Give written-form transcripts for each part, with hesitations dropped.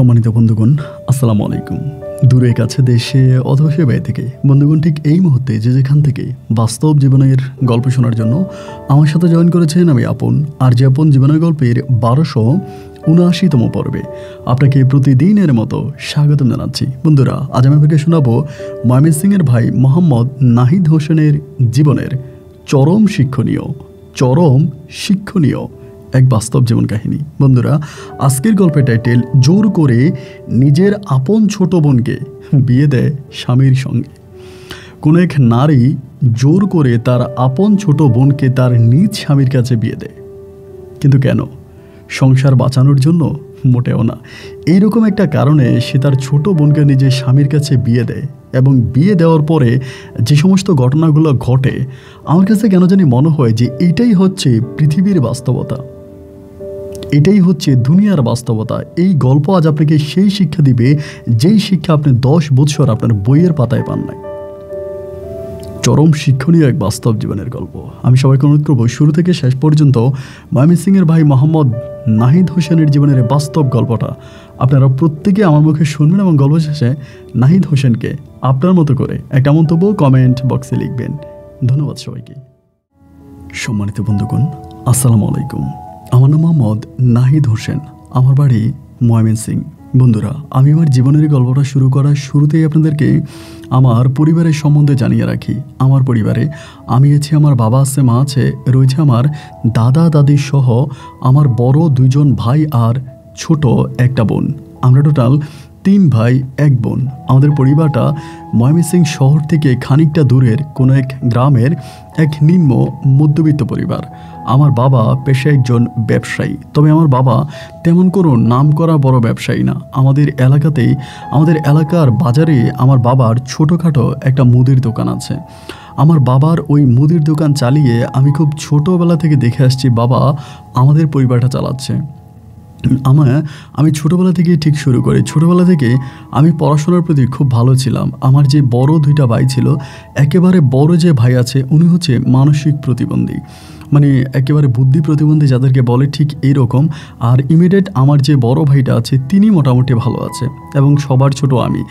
সম্মানিত বন্ধুগণ, আসসালামু আলাইকুম। দূরে কাছে দেশে অথবা সে বাইরে থেকে বন্ধুগণ, ঠিক এই মুহূর্তে যে যেখান থেকে বাস্তব জীবনের গল্প শোনার জন্য আমার সাথে জয়েন করেছেন আমি আপন। আর যে আপন জীবনের গল্পের 1279তম পর্বে আপনাকে প্রতিদিনের মতো স্বাগতম জানাচ্ছি। বন্ধুরা, আজ আমি আপনাকে শোনাবো ময়মনসিংহের ভাই মোহাম্মদ নাহিদ হোসেনের জীবনের চরম শিক্ষণীয় এক বাস্তব জীবন কাহিনী। বন্ধুরা, আজকের গল্পের টাইটেল, জোর করে নিজের আপন ছোট বোনকে বিয়ে দেয় স্বামীর সঙ্গে। কোনো এক নারী জোর করে তার আপন ছোট বোনকে তার নিজ স্বামীর কাছে বিয়ে দেয়, কিন্তু কেন? সংসার বাঁচানোর জন্য? মোটেও না। এইরকম একটা কারণে সে তার ছোট বোনকে নিজের স্বামীর কাছে বিয়ে দেয়। এবং বিয়ে দেওয়ার পরে যে সমস্ত ঘটনাগুলো ঘটে, আমার কাছে কেন জানি মনে হয় যে এইটাই হচ্ছে পৃথিবীর বাস্তবতা, এটাই হচ্ছে দুনিয়ার বাস্তবতা। এই গল্প আজ আপনাকে সেই শিক্ষা দিবে যেই শিক্ষা আপনি 10 বছর আপনার বইয়ের পাতায় পান নাই। চরম শিক্ষণীয় এক বাস্তব জীবনের গল্প। আমি সবাইকে অনুরোধ করব শুরু থেকে শেষ পর্যন্ত ময়মনসিংহের ভাই মোহাম্মদ নাহিদ হোসেনের জীবনের বাস্তব গল্পটা আপনারা প্রত্যেকে আমার মুখে শুনবেন এবং গল্প শেষে নাহিদ হোসেনকে আপনার মতো করে একটা মন্তব্য কমেন্ট বক্সে লিখবেন। ধন্যবাদ সবাইকে। সম্মানিত বন্ধুগণ, আসসালামু আলাইকুম। আমার নাম মোহাম্মদ নাহিদ হোসেন, আমার বাড়ি ময়মনসিংহ। বন্ধুরা, আমি আমার জীবনের গল্পটা শুরু করার শুরুতেই আপনাদেরকে আমার পরিবারের সম্বন্ধে জানিয়ে রাখি। আমার পরিবারে আমি আছি, আমার বাবা আছে, মা আছে, রয়েছে আমার দাদা দাদি সহ আমার বড় 2জন ভাই আর ছোট একটা বোন। আমরা টোটাল 3 ভাই 1 বোন। আমাদের পরিবারটা ময়মনসিংহ শহর থেকে খানিকটা দূরের কোনো এক গ্রামের এক নিম্ন মধ্যবিত্ত পরিবার। আমার বাবা পেশায় একজন ব্যবসায়ী, তবে আমার বাবা তেমন কোনো নাম করা বড় ব্যবসায়ী না। আমাদের এলাকার বাজারে আমার বাবার ছোটোখাটো একটা মুদির দোকান আছে। আমার বাবার ওই মুদির দোকান চালিয়ে আমি খুব ছোটোবেলা থেকে দেখে আসছি বাবা আমাদের পরিবারটা চালাচ্ছে। আমি ছোটোবেলা থেকেই ঠিক শুরু করি। ছোটোবেলা থেকে আমি পড়াশোনার প্রতি খুব ভালো ছিলাম। আমার যে বড় 2টা ভাই ছিল, একেবারে বড় যে ভাই আছে উনি হচ্ছে মানসিক প্রতিবন্ধী, মানে একেবারে বুদ্ধি প্রতিবন্ধী যাদেরকে বলে, ঠিক এইরকম। আর ইমিডিয়েট আমার যে বড় ভাইটা আছে তিনি মোটামুটি ভালো আছে এবং সবার ছোট আমি।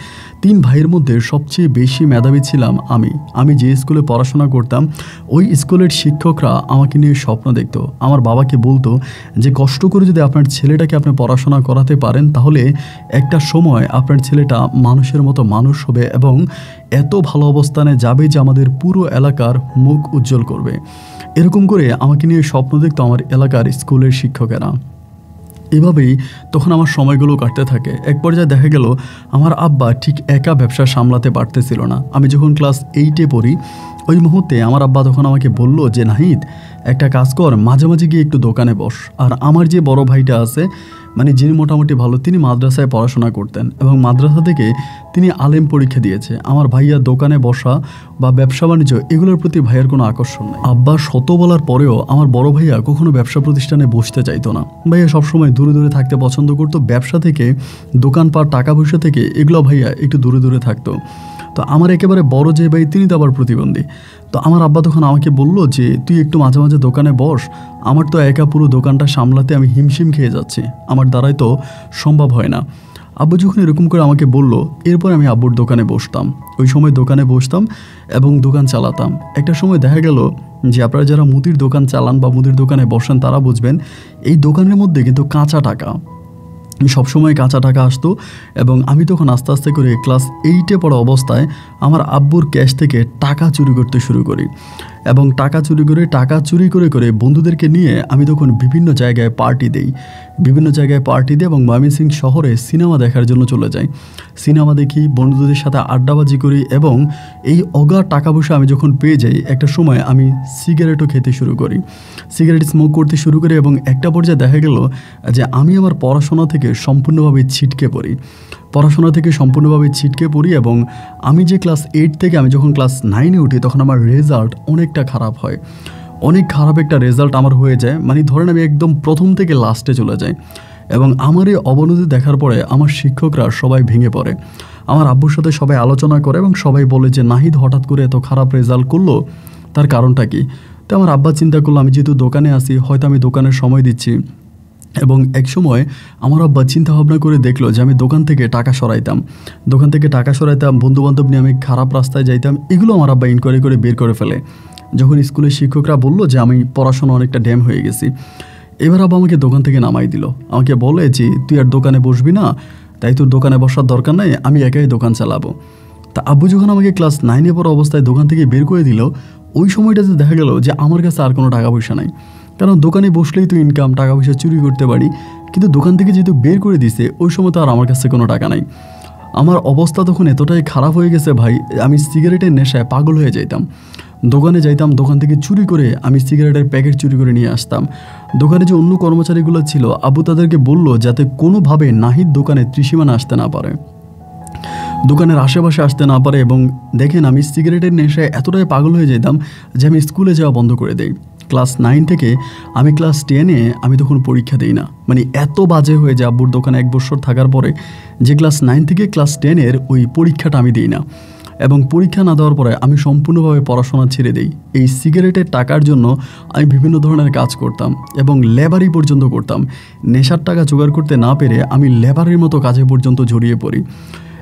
3 ভাইয়ের মধ্যে সবচেয়ে বেশি মেধাবী ছিলাম আমি যে স্কুলে পড়াশোনা করতাম ওই স্কুলের শিক্ষকরা আমাকে নিয়ে স্বপ্ন দেখত। আমার বাবাকে বলতো যে কষ্ট করে যদি আপনার ছেলেটাকে আপনি পড়াশোনা করাতে পারেন তাহলে একটা সময় আপনার ছেলেটা মানুষের মতো মানুষ হবে এবং এত ভালো অবস্থানে যাবে যে আমাদের পুরো এলাকার মুখ উজ্জ্বল করবে। এরকম করে আমাকে নিয়ে স্বপ্ন দেখতো আমার এলাকার স্কুলের শিক্ষকেরা। এভাবেই তখন আমার সময়গুলো কাটতে থাকে। এক পর্যায়ে দেখা গেল আমার আব্বা ঠিক একা ব্যবসা সামলাতে পারতেছিল না। আমি যখন ক্লাস 8-এ পড়ি ওই মুহূর্তে আমার আব্বা তখন আমাকে বলল যে, নাহিদ, একটা কাজ কর, মাঝে মাঝে গিয়ে একটু দোকানে বস। আর আমার যে বড় ভাইটা আছে, মানে যিনি মোটামুটি ভালো, তিনি মাদ্রাসায় পড়াশোনা করতেন এবং মাদ্রাসা থেকে তিনি আলেম পরীক্ষা দিয়েছে। আমার ভাইয়া দোকানে বসা বা ব্যবসা বাণিজ্য এগুলোর প্রতি ভাইয়ার কোনো আকর্ষণ নেই। আব্বা শত বলার পরেও আমার বড় ভাইয়া কখনো ব্যবসা প্রতিষ্ঠানে বসতে চাইতো না। ভাইয়া সবসময় দূরে দূরে থাকতে পছন্দ করতো। ব্যবসা থেকে, দোকানপাট, টাকা পয়সা থেকে এগুলো ভাইয়া একটু দূরে দূরে থাকতো। তো আমার একেবারে বড় যে ভাই তিনি তো আবার প্রতিবন্ধী। তো আমার আব্বা তখন আমাকে বলল যে, তুই একটু মাঝে মাঝে দোকানে বস, আমার তো একা পুরো দোকানটা সামলাতে আমি হিমশিম খেয়ে যাচ্ছি, আমার দ্বারাই তো সম্ভব হয় না। আব্বু যখন এরকম করে আমাকে বলল, এরপর আমি আব্বুর দোকানে বসতাম। ওই সময় দোকানে বসতাম এবং দোকান চালাতাম। একটা সময় দেখা গেল যে আপনারা যারা মুদির দোকান চালান বা মুদির দোকানে বসেন তারা বুঝবেন, এই দোকানের মধ্যে কিন্তু কাঁচা টাকা, সবসময় কাঁচা টাকা আসতো। এবং আমি তখন আস্তে আস্তে করে ক্লাস 8-এ পড়া অবস্থায় আমার আব্বুর ক্যাশ থেকে টাকা চুরি করতে শুরু করি এবং টাকা চুরি করে বন্ধুদেরকে নিয়ে আমি তখন বিভিন্ন জায়গায় পার্টি দিই এবং ময়মনসিংহ শহরে সিনেমা দেখার জন্য চলে যাই। সিনেমা দেখি, বন্ধুদের সাথে আড্ডাবাজি করি এবং এই অগাধ টাকা পয়সা আমি যখন পেয়ে যাই, একটা সময় আমি সিগারেটও খেতে শুরু করি, সিগারেট স্মোক করতে শুরু করি এবং একটা পর্যায়ে দেখা গেল যে আমি আমার পড়াশোনা থেকে সম্পূর্ণভাবে ছিটকে পড়ি এবং আমি যে ক্লাস 8 থেকে আমি যখন ক্লাস 9-এ উঠি তখন আমার রেজাল্ট অনেকটা খারাপ হয়। অনেক খারাপ একটা রেজাল্ট আমার হয়ে যায়, মানে ধরেন আমি একদম প্রথম থেকে লাস্টে চলে যাই। এবং আমার এই অবনতি দেখার পরে আমার শিক্ষকরা সবাই ভেঙে পড়ে। আমার আব্বুর সাথে সবাই আলোচনা করে এবং সবাই বলে যে, নাহিদ হঠাৎ করে এত খারাপ রেজাল্ট করলো, তার কারণটা কি? তো আমার আব্বা চিন্তা করলো আমি যেহেতু দোকানে আসি, হয়তো আমি দোকানের সময় দিচ্ছি, এবং একসময় আমার আব্বা চিন্তা ভাবনা করে দেখলো যে আমি দোকান থেকে টাকা সরাইতাম, বন্ধুবান্ধব নিয়ে আমি খারাপ রাস্তায় যাইতাম, এগুলো আমার আব্বা ইনকোয়ারি করে বের করে ফেলে। যখন স্কুলের শিক্ষকরা বললো যে আমি পড়াশোনা অনেকটা ড্যাম হয়ে গেছি, এবার আব্বা আমাকে দোকান থেকে নামাই দিল। আমাকে বলে যে তুই আর দোকানে বসবি না, তাই তোর দোকানে বসার দরকার নাই, আমি একাই দোকান চালাবো। তা আব্বু যখন আমাকে ক্লাস 9-এ পড়া অবস্থায় দোকান থেকে বের করে দিল, ওই সময়টাতে দেখা গেল যে আমার কাছে আর কোনো টাকা পয়সা নাই। কারণ দোকানে বসলেই তো ইনকাম, টাকা পয়সা চুরি করতে পারি, কিন্তু দোকান থেকে যেহেতু বের করে দিছে ওই সময় তো আর আমার কাছে কোনো টাকা নাই। আমার অবস্থা তখন এতটাই খারাপ হয়ে গেছে ভাই, আমি সিগারেটের নেশায় পাগল হয়ে যাইতাম। দোকানে যাইতাম, দোকান থেকে চুরি করে আমি সিগারেটের প্যাকেট চুরি করে নিয়ে আসতাম। দোকানে যে অন্য কর্মচারীগুলো ছিল, আব্বু তাদেরকে বলল যাতে কোনোভাবে নাহিদ দোকানে ত্রিসীমানা আসতে না পারে, দোকানের আশেপাশে আসতে না পারে। এবং দেখেন আমি সিগারেটের নেশায় এতটাই পাগল হয়ে যেতাম যে আমি স্কুলে যাওয়া বন্ধ করে দেই। ক্লাস 9 থেকে আমি ক্লাস 10-এ আমি তখন পরীক্ষা দিই না, মানে এত বাজে হয়ে যায় আব্বুর দোকানে 1 বছর থাকার পরে, যে ক্লাস 9 থেকে ক্লাস 10-এর ওই পরীক্ষাটা আমি দিই না। এবং পরীক্ষা না দেওয়ার পরে আমি সম্পূর্ণভাবে পড়াশোনা ছেড়ে দিই। এই সিগারেটের টাকার জন্য আমি বিভিন্ন ধরনের কাজ করতাম এবং লেবারি পর্যন্ত করতাম। নেশার টাকা জোগাড় করতে না পেরে আমি লেবারের মতো কাজে পর্যন্ত জড়িয়ে পড়ি।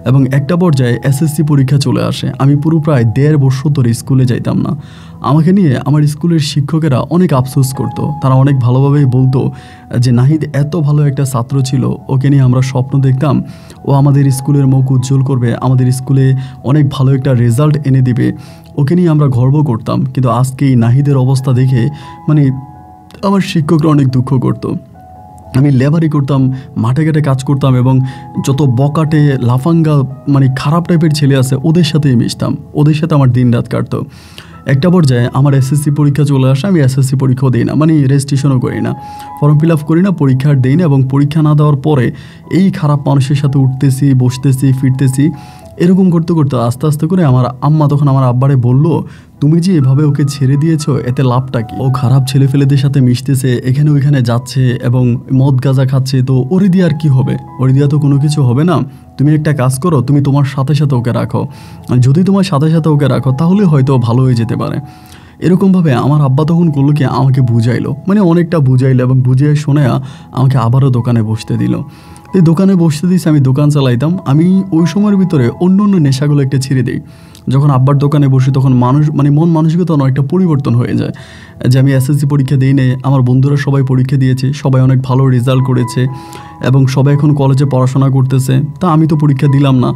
এবং একটা পর্যায়ে এসএসসি পরীক্ষা চলে আসে, আমি পুরো প্রায় 1.5 বছর ধরে স্কুলে যাইতাম না। আমাকে নিয়ে আমার স্কুলের শিক্ষকেরা অনেক আফসোস করতো, তারা অনেক ভালোভাবেই বলতো যে নাহিদ এত ভালো একটা ছাত্র ছিল, ওকে নিয়ে আমরা স্বপ্ন দেখতাম ও আমাদের স্কুলের মুখ উজ্জ্বল করবে, আমাদের স্কুলে অনেক ভালো একটা রেজাল্ট এনে দিবে, ওকে নিয়ে আমরা গর্ব করতাম। কিন্তু আজকে এই নাহিদের অবস্থা দেখে মানে আমার শিক্ষকরা অনেক দুঃখ করতো। আমি লেবারি করতাম, মাঠে ঘাটে কাজ করতাম এবং যত বকাটে লাফাঙ্গা মানে খারাপ টাইপের ছেলে আছে ওদের সাথেই মিশতাম, ওদের সাথে আমার দিন রাত কাটতো। একটা পর্যায়ে আমার এসএসসি পরীক্ষা চলে আসে, আমি এসএসসি পরীক্ষাও দিই না, মানে রেজিস্ট্রেশনও করি না, ফর্ম ফিল আপ করি না, পরীক্ষা আর দিই না। এবং পরীক্ষা না দেওয়ার পরে এই খারাপ মানুষের সাথে উঠতেছি, বসতেছি, ফিরতেছি, এরকম করতে করতে আস্তে আস্তে করে আমার আম্মা তখন আমার আব্বারে বলল, তুমি যে এভাবে ওকে ছেড়ে দিয়েছো এতে লাভটা কি? ও খারাপ ছেলেফেলেদের সাথে মিশতেছে, এখানে ওইখানে যাচ্ছে এবং মদ গাঁজা খাচ্ছে, তো ওরে দিয়ে আর কি হবে? ওরে দিয়া তো কোনো কিছু হবে না। তুমি একটা কাজ করো, তুমি তোমার সাথে সাথে ওকে রাখো, যদি তোমার সাথে সাথে ওকে রাখো তাহলে হয়তো ভালো হয়ে যেতে পারে। এরকমভাবে আমার আব্বা তখন করলো কি, আমাকে বুঝাইলো, মানে অনেকটা বুঝাইলো এবং বুঝিয়ে শোনা আমাকে আবারও দোকানে বসতে দিল। এই দোকানে বসতে দিয়েছি, আমি দোকান চালাইতাম। আমি ওই সময়ের ভিতরে অন্য অন্য নেশাগুলো একটা ছেড়ে দিই। যখন আব্বার দোকানে বসি তখন মানুষ মানে মন মানসিকতা অনেকটা পরিবর্তন হয়ে যায়, যে আমি এসএসসি পরীক্ষা দিই নে, আমার বন্ধুরা সবাই পরীক্ষা দিয়েছে, সবাই অনেক ভালো রেজাল্ট করেছে এবং সবাই এখন কলেজে পড়াশোনা করতেছে, তা আমি তো পরীক্ষা দিলাম না।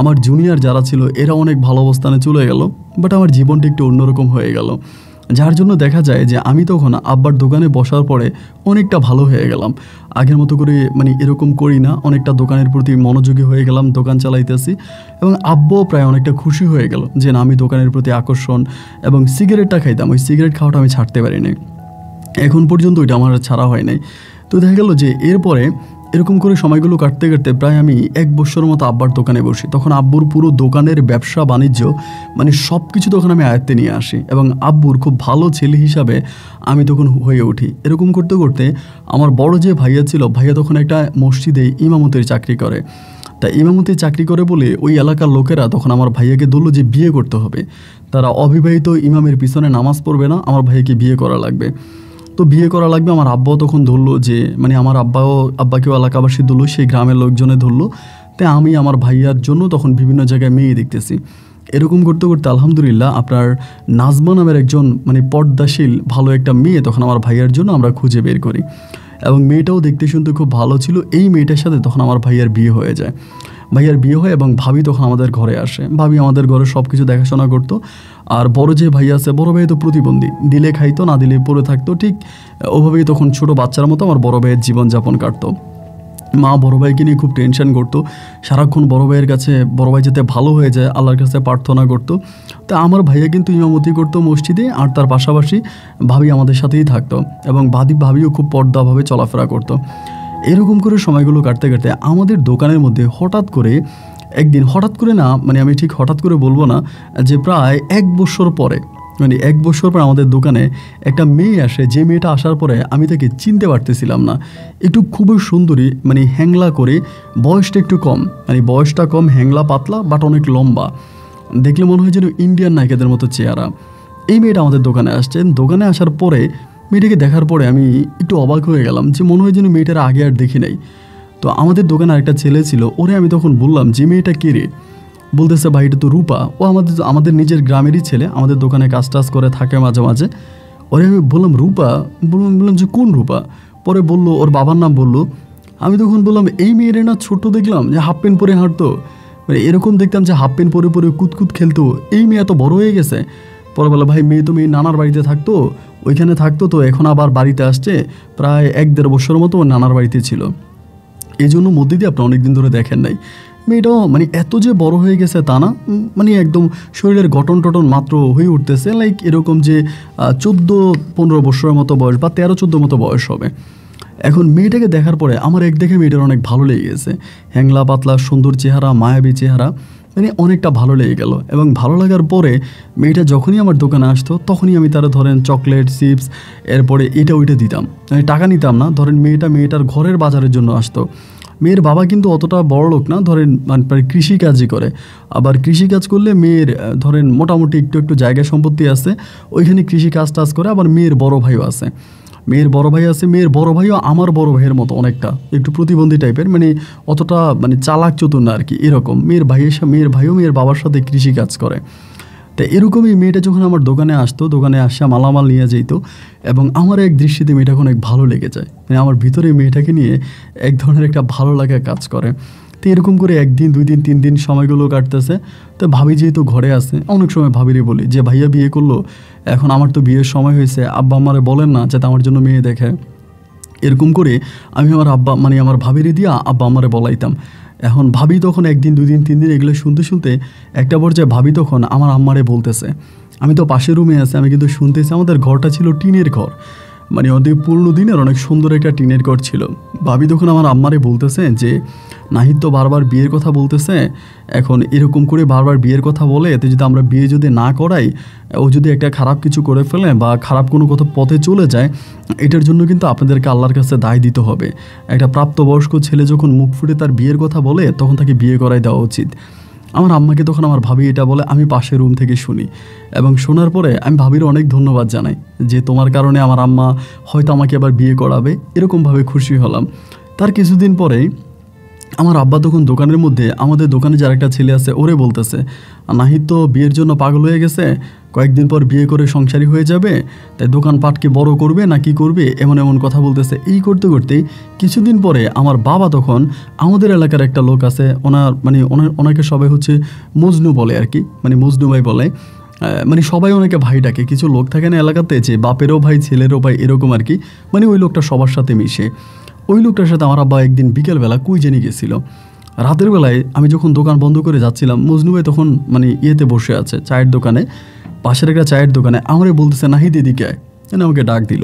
আমার জুনিয়র যারা ছিল এরা অনেক ভালো অবস্থানে চলে গেল, বাট আমার জীবনটা একটু অন্যরকম হয়ে গেল, যার জন্য দেখা যায় যে আমি তখন আব্বার দোকানে বসার পরে অনেকটা ভালো হয়ে গেলাম। আগের মতো করে মানে এরকম করি না, অনেকটা দোকানের প্রতি মনোযোগী হয়ে গেলাম, দোকান চালাইতেছি এবং আব্বুও প্রায় অনেকটা খুশি হয়ে গেল যে না আমি দোকানের প্রতি আকর্ষণ। এবং সিগারেটটা খাইতাম, ওই সিগারেট খাওয়াটা আমি ছাড়তে পারিনি, এখন পর্যন্ত ওইটা আমার ছাড়া হয় নাই। তো দেখা গেল যে এরপরে এরকম করে সময়গুলো কাটতে কাটতে প্রায় আমি 1 বছরের মতো আব্বার দোকানে বসি। তখন আব্বুর পুরো দোকানের ব্যবসা বাণিজ্য মানে সব কিছু তখন আমি আয়ত্তে নিয়ে আসি এবং আব্বুর খুব ভালো ছেলে হিসাবে আমি তখন হয়ে উঠি। এরকম করতে করতে আমার বড় যে ভাইয়া ছিল, ভাইয়া তখন একটা মসজিদে ইমামতির চাকরি করে। তা ইমামতির চাকরি করে বলে ওই এলাকার লোকেরা তখন আমার ভাইয়াকে ধরলো যে বিয়ে করতে হবে, তারা অবিবাহিত ইমামের পিছনে নামাজ পড়বে না, আমার ভাইয়াকে বিয়ে করা লাগবে। তো বিয়ে করা লাগবে, আমার আব্বাও তখন ধরলো যে মানে আমার আব্বাকেও এলাকাবাসী ধরলো, সেই গ্রামের লোকজনে ধরলো। তাই আমি আমার ভাইয়ার জন্য তখন বিভিন্ন জায়গায় মেয়ে দেখতেছি। এরকম করতে করতে আলহামদুলিল্লাহ আপনার নাজমা নামের একজন মানে পর্দাশীল ভালো একটা মেয়ে তখন আমার ভাইয়ার জন্য আমরা খুঁজে বের করি এবং মেয়েটাও দেখতে শুনতে খুব ভালো ছিল। এই মেয়েটার সাথে তখন আমার ভাইয়ার বিয়ে হয়ে যায়। ভাইয়ার বিয়ে হয় এবং ভাবি তখন আমাদের ঘরে আসে। ভাবি আমাদের ঘরে সব কিছু দেখাশোনা করতো। আর বড় যে ভাই আছে, বড় ভাই তো প্রতিবন্ধী, দিলে খাইতো না দিলে পড়ে থাকতো, ঠিক ওভাবেই তখন ছোট বাচ্চার মতো আমার বড় ভাইয়ের জীবনযাপন কাটতো। মা বড় ভাইকে নিয়ে খুব টেনশন করতো, সারাক্ষণ বড় ভাইয়ের কাছে বড় ভাই যাতে ভালো হয়ে যায় আল্লাহর কাছে প্রার্থনা করতো। তা আমার ভাইয়া কিন্তু ইমামতি করতো মসজিদে, আর তার পাশাপাশি ভাবি আমাদের সাথেই থাকতো এবং ভাবিও খুব পর্দাভাবে চলাফেরা করতো। এরকম করে সময়গুলো কাটতে কাটতে আমাদের দোকানের মধ্যে হঠাৎ করে না, মানে আমি ঠিক হঠাৎ করে বলবো না, যে প্রায় 1 বছর পরে, মানে 1 বছর পর আমাদের দোকানে একটা মেয়ে আসে। যে মেয়েটা আসার পরে আমি তাকে চিনতে পারতেছিলাম না, একটু খুবই সুন্দরী, মানে হ্যাংলা করে, বয়সটা একটু কম, মানে বয়সটা কম, হ্যাংলা পাতলা বাট অনেক লম্বা, দেখলে মনে হয় যেন ইন্ডিয়ান নায়িকাদের মতো চেহারা। এই মেয়েটা আমাদের দোকানে আসছেন। দোকানে আসার পরে মেয়েটাকে দেখার পরে আমি একটু অবাক হয়ে গেলাম, যে মনে হয় যেন মেয়েটার আগে আর দেখি নাই। তো আমাদের দোকানে আরেকটা ছেলে ছিল, ওরে আমি তখন বললাম যে মেয়েটা কে রে? বলতেছে ভাই এটা তো রূপা, ও আমাদের নিজের গ্রামেরই ছেলে, আমাদের দোকানে কাজ টাজ করে থাকে মাঝে মাঝে। ওরে আমি বললাম রূপা? বললাম যে কোন রূপা? পরে বলল ওর বাবার নাম বলল। আমি তখন বললাম এই মেয়েরে না ছোট্ট দেখলাম যে হাফ প্যান্ট পরে হাঁটতো, মানে এরকম দেখতাম যে হাফ প্যান্ট পরে পরে কুতকুত খেলতো, এই মেয়ে এত বড় হয়ে গেছে। পরে বলে ভাই মেয়ে তো মেয়ে নানার বাড়িতে থাকতো, ওইখানে থাকতো, তো এখন আবার বাড়িতে আসছে, প্রায় 1-1.5 বছরের মতো ওর নানার বাড়িতে ছিল, এই জন্য মধ্যে দিয়ে আপনি অনেকদিন ধরে দেখেন নাই। মেয়েটাও মানে এত যে বড় হয়ে গেছে তা না, মানে একদম শরীরের গঠন টটন মাত্র হয়ে উঠতেছে, লাইক এরকম যে 14-15 বছরের মতো বয়স বা 13-14 মতো বয়স হবে। এখন মেয়েটাকে দেখার পরে আমার এক দেখে মেয়েটার অনেক ভালো লেগে গেছে, হ্যাংলা পাতলা সুন্দর চেহারা, মায়াবী চেহারা, মানে অনেকটা ভালো লেগে গেল। এবং ভালো লাগার পরে মেয়েটা যখনই আমার দোকানে আসতো তখনই আমি তারা ধরেন চকলেট, চিপস, এরপরে এটা ওইটা দিতাম, আমি টাকা নিতাম না। ধরেন মেয়েটার ঘরের বাজারের জন্য আসতো। মেয়ের বাবা কিন্তু অতটা বড় লোক না, ধরেন মানে কৃষিকাজই করে। আবার কৃষিকাজ করলে মেয়ের ধরেন মোটামুটি একটু একটু জায়গা সম্পত্তি আছে, ওইখানে কৃষিকাজ টাজ করে। আবার মেয়ের বড় ভাইও আছে, মেয়ের বড় ভাইও আমার বড় ভাইয়ের মতো অনেকটা একটু প্রতিবন্ধী টাইপের, মানে অতটা মানে চালাক চতুর না আর কি, এরকম। মেয়ের ভাইও মেয়ের বাবার সাথে কৃষিকাজ করে। তো এরকমই মেয়েটা যখন আমার দোকানে আসতো, দোকানে আসা মালামাল নিয়ে যেত, এবং আমার এক দৃষ্টিতে মেয়েটাকে অনেক ভালো লেগে যায়, মানে আমার ভিতরে মেয়েটাকে নিয়ে এক ধরনের একটা ভালো লাগা কাজ করে। তো এরকম করে 1 দিন 2 দিন 3 দিন সময়গুলো কাটতেছে। তো ভাবি যেহেতু ঘরে আসে, অনেক সময় ভাবিরে বলি যে ভাইয়া বিয়ে করলো, এখন আমার তো বিয়ের সময় হয়েছে, আব্বা আমারে বলেন না যাতে আমার জন্য মেয়ে দেখে। এরকম করে আমি আমার আমার ভাবিরে দিয়া আব্বা আমারে বলাইতাম। এখন ভাবি তখন 1 দিন 2 দিন 3 দিন এগুলো শুনতে শুনতে একটা পর্যায়ে ভাবি তখন আমার আম্মারে বলতেছে, আমি তো পাশের রুমে আছি, আমি কিন্তু শুনতেছি, আমাদের ঘরটা ছিল টিনের ঘর, মানে অনেক পুরনো দিনের অনেক সুন্দর একটা টিনের ঘর ছিল। ভাবি তখন আমার আম্মারে বলতেছে যে নাহিদ তো বারবার বিয়ের কথা বলতেছে, এখন এরকম করে বারবার বিয়ের কথা বলে, এতে যদি আমরা বিয়ে যদি না করাই, ও যদি একটা খারাপ কিছু করে ফেলে বা খারাপ কোনো কথা পথে চলে যায়, এটার জন্য কিন্তু আপনাদেরকে আল্লাহর কাছে দায় দিতে হবে। একটা প্রাপ্তবয়স্ক ছেলে যখন মুখ ফুটে তার বিয়ের কথা বলে, তখন তাকে বিয়ে করাই দেওয়া উচিত। আমার আম্মাকে তখন আমার ভাবি এটা বলে, আমি পাশের রুম থেকে শুনি, এবং শোনার পরে আমি ভাবির অনেক ধন্যবাদ জানাই যে তোমার কারণে আমার আম্মা হয়তো আমাকে আবার বিয়ে করাবে, এরকমভাবে খুশি হলাম। তার কিছুদিন পরেই আমার আব্বা তখন দোকানের মধ্যে, আমাদের দোকানে যার একটা ছেলে আছে, ওরে বলতেছে নাহিদ তো বিয়ের জন্য পাগল হয়ে গেছে, কয়েকদিন পর বিয়ে করে সংসারী হয়ে যাবে, তাই দোকানপাটকে বড় করবে না কি করবে, এমন এমন কথা বলতেছে। এই করতে করতেই কিছুদিন পরে আমার বাবা তখন, আমাদের এলাকার একটা লোক আছে, ওনাকে সবাই হচ্ছে মজনু বলে আর কি, মানে মজনু ভাই বলে, মানে সবাই ওনাকে ভাই ডাকে। কিছু লোক থাকে না এলাকাতে যে বাপেরও ভাই ছেলেরও ভাই এরকম আর কি, মানে ওই লোকটা সবার সাথে মিশে। ওই লোকটার সাথে আমার আব্বা একদিন বিকেলবেলা কই জেনে গেছিল। রাতের বেলায় আমি যখন দোকান বন্ধ করে যাচ্ছিলাম, মজনু ভাই তখন মানে ইয়েতে বসে আছে, চায়ের দোকানে, পাশের একটা চায়ের দোকানে। আমারে বলতেছে নাহিদ এদিকে আয়, আমাকে ডাক দিল।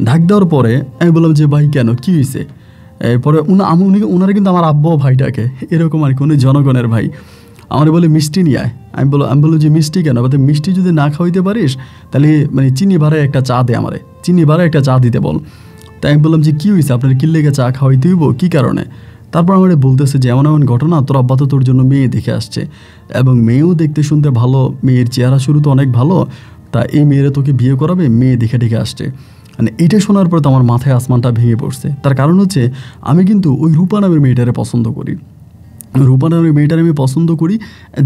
ডাক দেওয়ার পরে আমি বললাম যে ভাই কেন, কী হয়েছে? এরপরে ওনারা কিন্তু আমার আব্বাও ভাইটাকে এরকম আর কি, উনি জনগণের ভাই। আমার বলে মিষ্টি নিয়ে আয়। আমি বললাম যে মিষ্টি কেন? বলতে মিষ্টি যদি না খাওয়াইতে পারিস তাহলে মানে চিনি ভাড়ায় একটা চা দে, আমারে চিনি ভাড়ায় একটা চা দিতে বল। তাই আমি বললাম যে কী হয়েছে, আপনার কি লেগে চা খাওয়াইতে হইব, কী কারণে? তারপর আমার বলতেছে যে এমন এমন ঘটনা, তোর আব্বা তো তোর জন্য মেয়ে দেখে আসছে, এবং মেয়েও দেখতে শুনতে ভালো, মেয়ের চেহারা শুরু তো অনেক ভালো, তা এই মেয়েরা তোকে বিয়ে করাবে, মেয়ে দেখে দেখে আসছে। মানে এটা শোনার পরে তো আমার মাথায় আসমানটা ভেঙে পড়ছে। তার কারণ হচ্ছে আমি কিন্তু ওই রূপা নামের মেয়েটারে পছন্দ করি। রূপা নামের মেয়েটার আমি পছন্দ করি,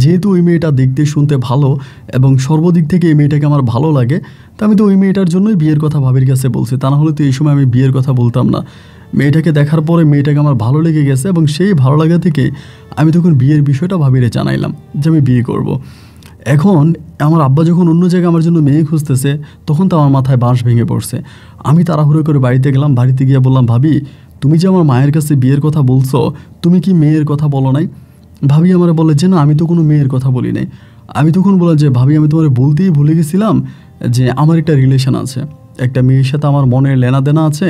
যেহেতু ওই মেয়েটা দেখতে শুনতে ভালো এবং সর্বদিক থেকে এই মেয়েটাকে আমার ভালো লাগে, তো আমি তো ওই মেয়েটার জন্যই বিয়ের কথা ভাবির কাছে বলছি। তা না হলে তো এই সময় আমি বিয়ের কথা বলতাম না। মেয়েটাকে দেখার পরে মেয়েটাকে আমার ভালো লেগে গেছে, এবং সেই ভালো লাগা থেকে আমি তখন বিয়ের বিষয়টা ভাবিরে জানাইলাম যে আমি বিয়ে করব। এখন আমার আব্বা যখন অন্য জায়গায় আমার জন্য মেয়ে খুঁজতেছে, তখন তো আমার মাথায় বাঁশ ভেঙে পড়ছে। আমি তাড়াহুড়ো করে বাড়িতে গেলাম, বাড়িতে গিয়ে বললাম ভাবি তুমি যে আমার মায়ের কাছে বিয়ের কথা বলছো, তুমি কি মেয়ের কথা বলো নাই? ভাবি আমার বলে যে না, আমি তো কোনো মেয়ের কথা বলি নাই। আমি তখন বললাম যে ভাবি আমি তোমার বলতেই ভুলে গেছিলাম যে আমার একটা রিলেশন আছে, একটা মেয়ের সাথে আমার মনের লেনাদেনা আছে,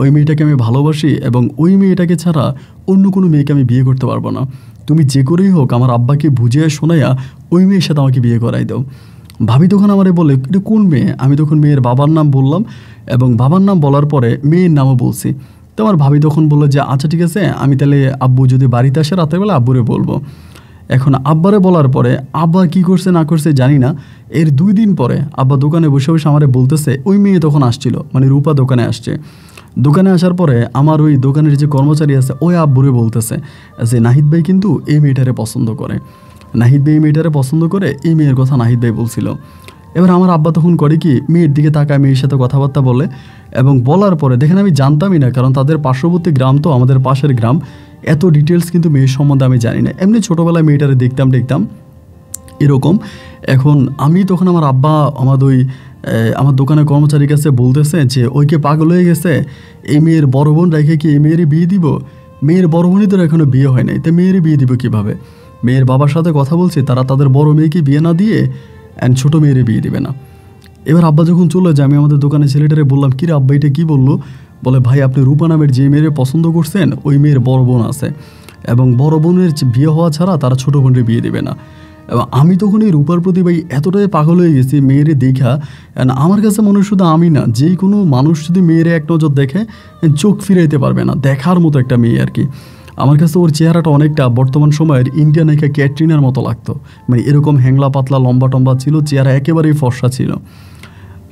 ওই মেয়েটাকে আমি ভালোবাসি, এবং ওই মেয়েটাকে ছাড়া অন্য কোনো মেয়েকে আমি বিয়ে করতে পারবো না। তুমি যে করেই হোক আমার আব্বাকে বুঝিয়ে শোনাইয়া ওই মেয়ের সাথে আমাকে বিয়ে করাই দাও। ভাবি তখন আমারে বলে এটা কোন মেয়ে? আমি তখন মেয়ের বাবার নাম বললাম, এবং বাবার নাম বলার পরে মেয়ের নামও বলছি। তো আমার ভাবি তখন বললো যে আচ্ছা ঠিক আছে, আমি তাহলে আব্বু যদি বাড়িতে আসে রাতের বেলা আব্বুরে বলবো। এখন আব্বারে বলার পরে আব্বা কি করছে না করছে জানি না, এর 2 দিন পরে আব্বা দোকানে বসে বসে আমারে বলতেছে, ওই মেয়ে তখন আসছিল, মানে রূপা দোকানে আসছে। দোকানে আসার পরে আমার ওই দোকানের যে কর্মচারী আছে ওই আব্বুরে বলতেছে যে নাহিদ ভাই কিন্তু এই মেয়েটারে পছন্দ করে, নাহিদ ভাই এই মেয়েটারে পছন্দ করে, এই মেয়ের কথা নাহিদ ভাই বলছিল। এবার আমার আব্বা তখন করে কি, মেয়ের দিকে তাকায়, মেয়ের সাথে কথাবার্তা বলে, এবং বলার পরে দেখেন আমি জানতামই না, কারণ তাদের পার্শ্ববর্তী গ্রাম তো, আমাদের পাশের গ্রাম, এত ডিটেলস কিন্তু মেয়ের সম্বন্ধে আমি জানি না। এমনি ছোটোবেলায় মেয়েটারে দেখতাম এরকম। এখন আমি তখন আমার আব্বা আমার দোকানের কর্মচারীর কাছে বলতেছে যে ওইকে পাগল হয়ে গেছে, এই মেয়ের বড় বোন রেখে কি এই মেয়েরই বিয়ে দিব? মেয়ের বড় বোনই তো এখনও বিয়ে হয় নাই, তো মেয়েরই বিয়ে দিব কীভাবে? মেয়ের বাবার সাথে কথা বলছি, তারা তাদের বড় মেয়েকে বিয়ে না দিয়ে ছোটো মেয়েরই বিয়ে দিবে না। এবার আব্বা যখন চলে যায়, আমি আমাদের দোকানে ছেলেটারে বললাম, কিরে আব্বা এটা কী বললো? বলে, ভাই আপনি রূপা নামের যে মেয়েরে পছন্দ করছেন ওই মেয়ের বড় বোন আছে, এবং বড় বোনের বিয়ে হওয়া ছাড়া তারা ছোটো বোনের বিয়ে দেবে না। এবং আমি তখন এই রূপার প্রতি ভাই এতটাই পাগল হয়ে গেছি মেয়েরে দেখা। আমার কাছে মনে হয় শুধু আমি না, যে কোনো মানুষ যদি মেয়েরে এক নজর দেখে চোখ ফিরাইতে পারবে না, দেখার মতো একটা মেয়ে আর কি। আমার কাছে ওর চেহারাটা অনেকটা বর্তমান সময়ের ইন্ডিয়ান নায়িকা ক্যাটরিনার মতো লাগতো, মানে এরকম হ্যাংলা পাতলা লম্বা টম্বা ছিল, চেহারা একেবারেই ফর্সা ছিল।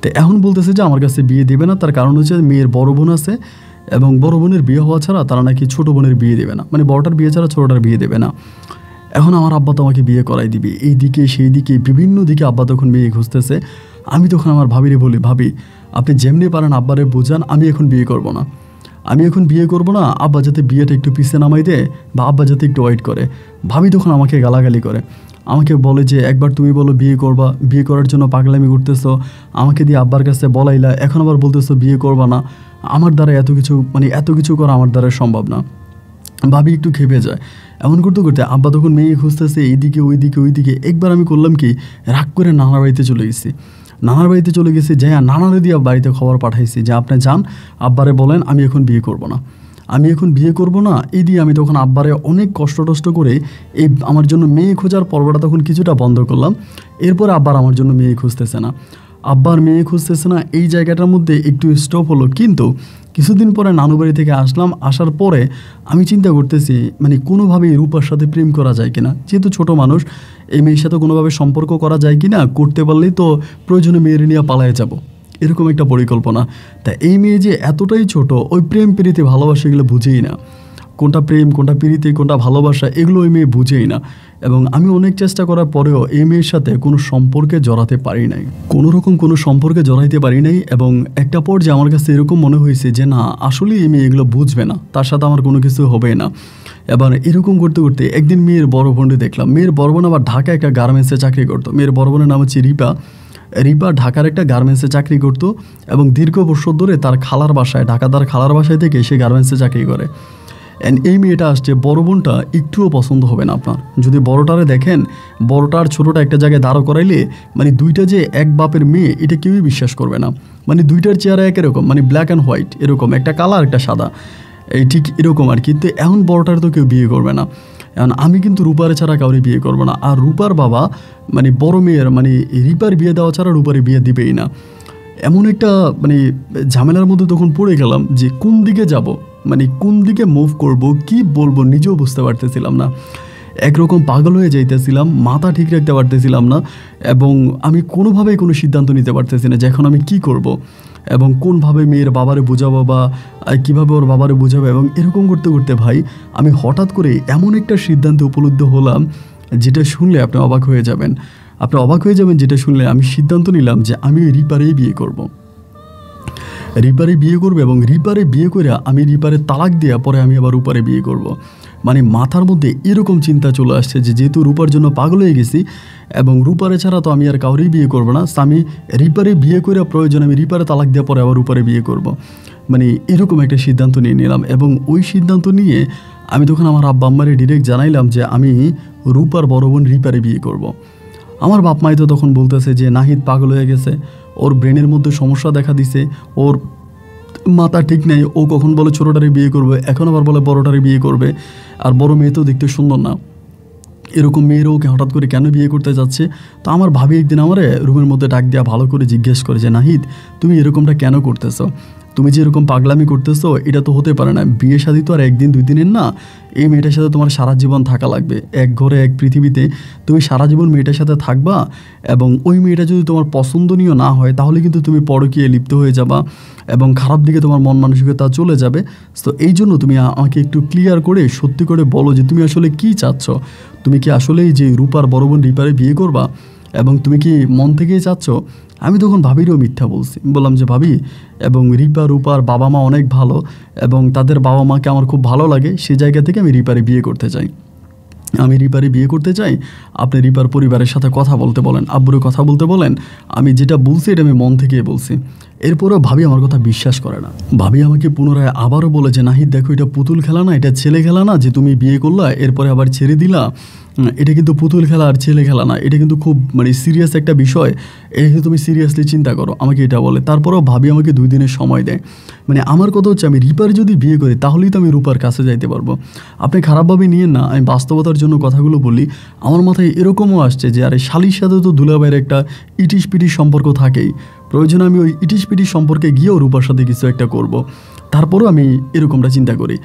তো এখন বলতেছে যে আমার কাছে বিয়ে দেবে না, তার কারণ হচ্ছে মেয়ের বড় বোন আছে, এবং বড় বোনের বিয়ে হওয়া ছাড়া তারা নাকি ছোটো বোনের বিয়ে দেবে না, মানে বড়টার বিয়ে ছাড়া ছোটোটার বিয়ে দেবে না। এখন আমার আব্বা তো আমাকে বিয়ে করাই দিবে, এই দিকে সেই দিকে বিভিন্ন দিকে আব্বা তখন মেয়ে খুঁজতেছে। আমি তখন আমার ভাবিরে বলি, ভাবি আপনি যেমনি পারেন আব্বারে বোঝান, আমি এখন বিয়ে করব না, আমি এখন বিয়ে করব না, আব্বা যাতে বিয়েটা একটু পিছিয়ে নামাই দেয়, বা আব্বা যাতে একটু ওয়েট করে। ভাবি তখন আমাকে গালাগালি করে, আমাকে বলে যে একবার তুমি বলো বিয়ে করবা, বিয়ে করার জন্য পাগলামি করতেছো, আমাকে দিয়ে আব্বার কাছে বলাইলা, এখন আবার বলতেছো বিয়ে করবা না। আমার দ্বারা এত কিছু করা আমার দ্বারা সম্ভব না। ভাবি একটু খেপে যায়। এমন করতে করতে আব্বা তখন মেয়ে খুঁজতেছে এইদিকে ওইদিকে। একবার আমি করলাম কি, রাগ করে নানার বাড়িতে চলে গেছি। যাই নানারে দিয়ে বাড়িতে খবর পাঠাইছি যে আপনি যান, আব্বারে বলেন আমি এখন বিয়ে করব না। এই দিয়ে আমি তখন আব্বারে অনেক কষ্ট করে এই আমার জন্য মেয়ে খোঁজার পর্বটা তখন কিছুটা বন্ধ করলাম। এরপরে আব্বার আমার জন্য মেয়ে খুঁজতেছে না, এই জায়গাটার মধ্যে একটু স্টপ হলো। কিন্তু কিছুদিন পরে নানু বাড়ি থেকে আসলাম, আসার পরে আমি চিন্তা করতেছি মানে কোনোভাবেই রূপার সাথে প্রেম করা যায় কিনা, যেহেতু ছোট মানুষ, এই মেয়ের সাথে কোনোভাবে সম্পর্ক করা যায় কিনা, করতে পারলেই তো প্রয়োজনে মেয়ের নিয়ে পালায়ে যাব, এরকম একটা পরিকল্পনা। তা এই মেয়ে যে এতটাই ছোট, ওই প্রেম প্রীতি ভালোবাসা এগুলো বুঝেই না, কোনটা প্রেম কোনটা প্রীতি কোনটা ভালোবাসা এগুলো ওই মেয়ে বুঝেই না। এবং আমি অনেক চেষ্টা করার পরেও এই মেয়ের সাথে কোনো সম্পর্কে জড়াতে পারি নাই, কোনো সম্পর্কে জড়াইতে পারি নাই। এবং একটা পর্যায়ে আমার কাছে এরকম মনে হয়েছে যে না, আসলে এই মেয়ে এগুলো বুঝবে না, তার সাথে আমার কোনো কিছু হবে না। এবার এরকম করতে করতে একদিন মেয়ের বড় বোনকে দেখলাম। মেয়ের বড় বোন আবার ঢাকায় একটা গার্মেন্টসে চাকরি করতো। মেয়ের বড় বোনের নাম হচ্ছে রিপা ঢাকার একটা গার্মেন্টসে চাকরি করতো, এবং দীর্ঘ বছর ধরে তার খালার বাসায়, তার খালার বাসায় থেকে সে গার্মেন্টসে চাকরি করে। এই মেয়েটা আসছে, বড় বোনটা একটুও পছন্দ হবে না আপনার। যদি বড়টারে দেখেন, বড়টার ছোটোটা একটা জায়গায় দাঁড় করাইলে মানে দুইটা যে এক বাপের মেয়ে এটা কেউই বিশ্বাস করবে না। মানে দুইটার চেহারা একরকম, মানে ব্ল্যাক অ্যান্ড হোয়াইট এরকম, একটা কালা একটা সাদা, এই ঠিক এরকম আর কি। কিন্তু এখন বড়টার তো কেউ বিয়ে করবে না। এখন আমি কিন্তু রূপারে ছাড়া কাউরে বিয়ে করবো না। আর রূপার বাবা মানে বড় মেয়ের মানে রিপার বিয়ে দেওয়া ছাড়া রূপারে বিয়ে দিবেই না। এমন একটা মানে ঝামেলার মধ্যে তখন পড়ে গেলাম যে কোন দিকে যাব, মানে কোন দিকে মুভ করব, কি বলবো নিজেও বুঝতে পারতেছিলাম না। একরকম পাগল হয়ে যাইতেছিলাম, মাথা ঠিক রাখতে পারতেছিলাম না, এবং আমি কোনোভাবেই কোনো সিদ্ধান্ত নিতে পারতেছি না যে এখন আমি কি করব, এবং কোনভাবে মেয়ের বাবারে বোঝাবো বা কীভাবে ওর বাবারে বোঝাবো। এবং এরকম করতে করতে ভাই আমি হঠাৎ করে এমন একটা সিদ্ধান্তে উপলব্ধ হলাম যেটা শুনলে আপনি অবাক হয়ে যাবেন। যেটা শুনলে আমি সিদ্ধান্ত নিলাম যে আমি রিপারেই বিয়ে করব, এবং রিপারে বিয়ে করে আমি রিপারে তালাক দেওয়া পরে আমি আবার রূপারে বিয়ে করব। মানে মাথার মধ্যে এরকম চিন্তা চলে আসছে যে যেহেতু রূপার জন্য পাগল হয়ে গেছি, এবং রূপারে ছাড়া তো আমি আর কাউরেই বিয়ে করবো না, আমি রিপারে বিয়ে করে প্রয়োজন আমি রিপারে তালাক দেওয়া পরে আবার রূপারে বিয়ে করব। মানে এরকম একটা সিদ্ধান্ত নিয়ে নিলাম। এবং ওই সিদ্ধান্ত নিয়ে আমি তখন আমার আব্বা আম্মারে ডিরেক্ট জানাইলাম যে আমি রূপার বড় বোন রিপারে বিয়ে করব। আমার বাপ মাই তো তখন বলতেছে যে নাহিদ পাগল হয়ে গেছে, ওর ব্রেনের মধ্যে সমস্যা দেখা দিছে, ওর মাথা ঠিক নেই, ও কখন বলে ছোটোটারে বিয়ে করবে, এখন আবার বলে বড়টারে বিয়ে করবে, আর বড় মেয়ে তো দেখতে সুন্দর না, এরকম মেয়েরও ওকে হঠাৎ করে কেন বিয়ে করতে যাচ্ছে। তো আমার ভাবি একদিন আমার রুমের মধ্যে ডাক দেওয়া ভালো করে জিজ্ঞেস করে যে নাহিদ তুমি এরকমটা কেন করতেছো। তুমি যে এরকম পাগলামি করতেছো এটা তো হতে পারে না, বিয়ে শাদী তো আর একদিন দুই দিনের না, এই মেয়েটার সাথে তোমার সারা জীবন থাকা লাগবে, এক ঘরে এক পৃথিবীতে তুমি সারা জীবন মেয়েটার সাথে থাকবা, এবং ওই মেয়েটা যদি তোমার পছন্দনীয় না হয় তাহলে কিন্তু তুমি পরকীয়ায় লিপ্ত হয়ে যাবা এবং খারাপ দিকে তোমার মন মানসিকতা চলে যাবে। তো এই জন্য তুমি আমাকে একটু ক্লিয়ার করে সত্যি করে বলো যে তুমি আসলে কি চাচ্ছ, তুমি কি আসলেই যে রূপার বড় বোন রিপারে বিয়ে করবা এবং তুমি কি মন থেকেই চাচ্ছ? আমি তখন ভাবিরও মিথ্যা বলছি, বললাম যে ভাবি এবং রূপার বাবা মা অনেক ভালো এবং তাদের বাবা মাকে আমার খুব ভালো লাগে, সেই জায়গা থেকে আমি রিপারে বিয়ে করতে চাই, আমি রিপারে বিয়ে করতে চাই। আপনি রিপার পরিবারের সাথে কথা বলতে বলেন, আব্বুরে কথা বলতে বলেন, আমি যেটা বলছি এটা আমি মন থেকেই বলছি। এরপরেও ভাবি আমার কথা বিশ্বাস করে না। ভাবি আমাকে পুনরায় আবারও বলে যে নাহিদ দেখো এটা পুতুল খেলা না, এটা ছেলে খেলা না যে তুমি বিয়ে করলা এরপরে আবার ছেড়ে দিলা, এটা কিন্তু পুতুল খেলা আর ছেলে খেলা না, এটা কিন্তু খুব সিরিয়াস একটা বিষয়, এটা কিন্তু তুমি সিরিয়াসলি চিন্তা করো, আমাকে এটা বলে। তারপরেও ভাবি আমাকে 2 দিনের সময় দেয়। আমার কথা হচ্ছে আমি রিপার যদি বিয়ে করি তাহলেই তো আমি রূপার কাছে যাইতে পারবো। আপনি খারাপভাবে নিয়েন না, আমি বাস্তবতার জন্য কথাগুলো বলি। আমার মাথায় এরকমও আসছে যে আরে শালির সাথে তো দুলাভাইয়ের একটা ইটিশ পিটিশ সম্পর্ক থাকেই, প্রয়োজনে আমি ওই ইটিশ পিটিশ সম্পর্কে গিয়েও রূপার সাথে কিছু একটা করব। তারপরও আমি এরকমটা চিন্তা করি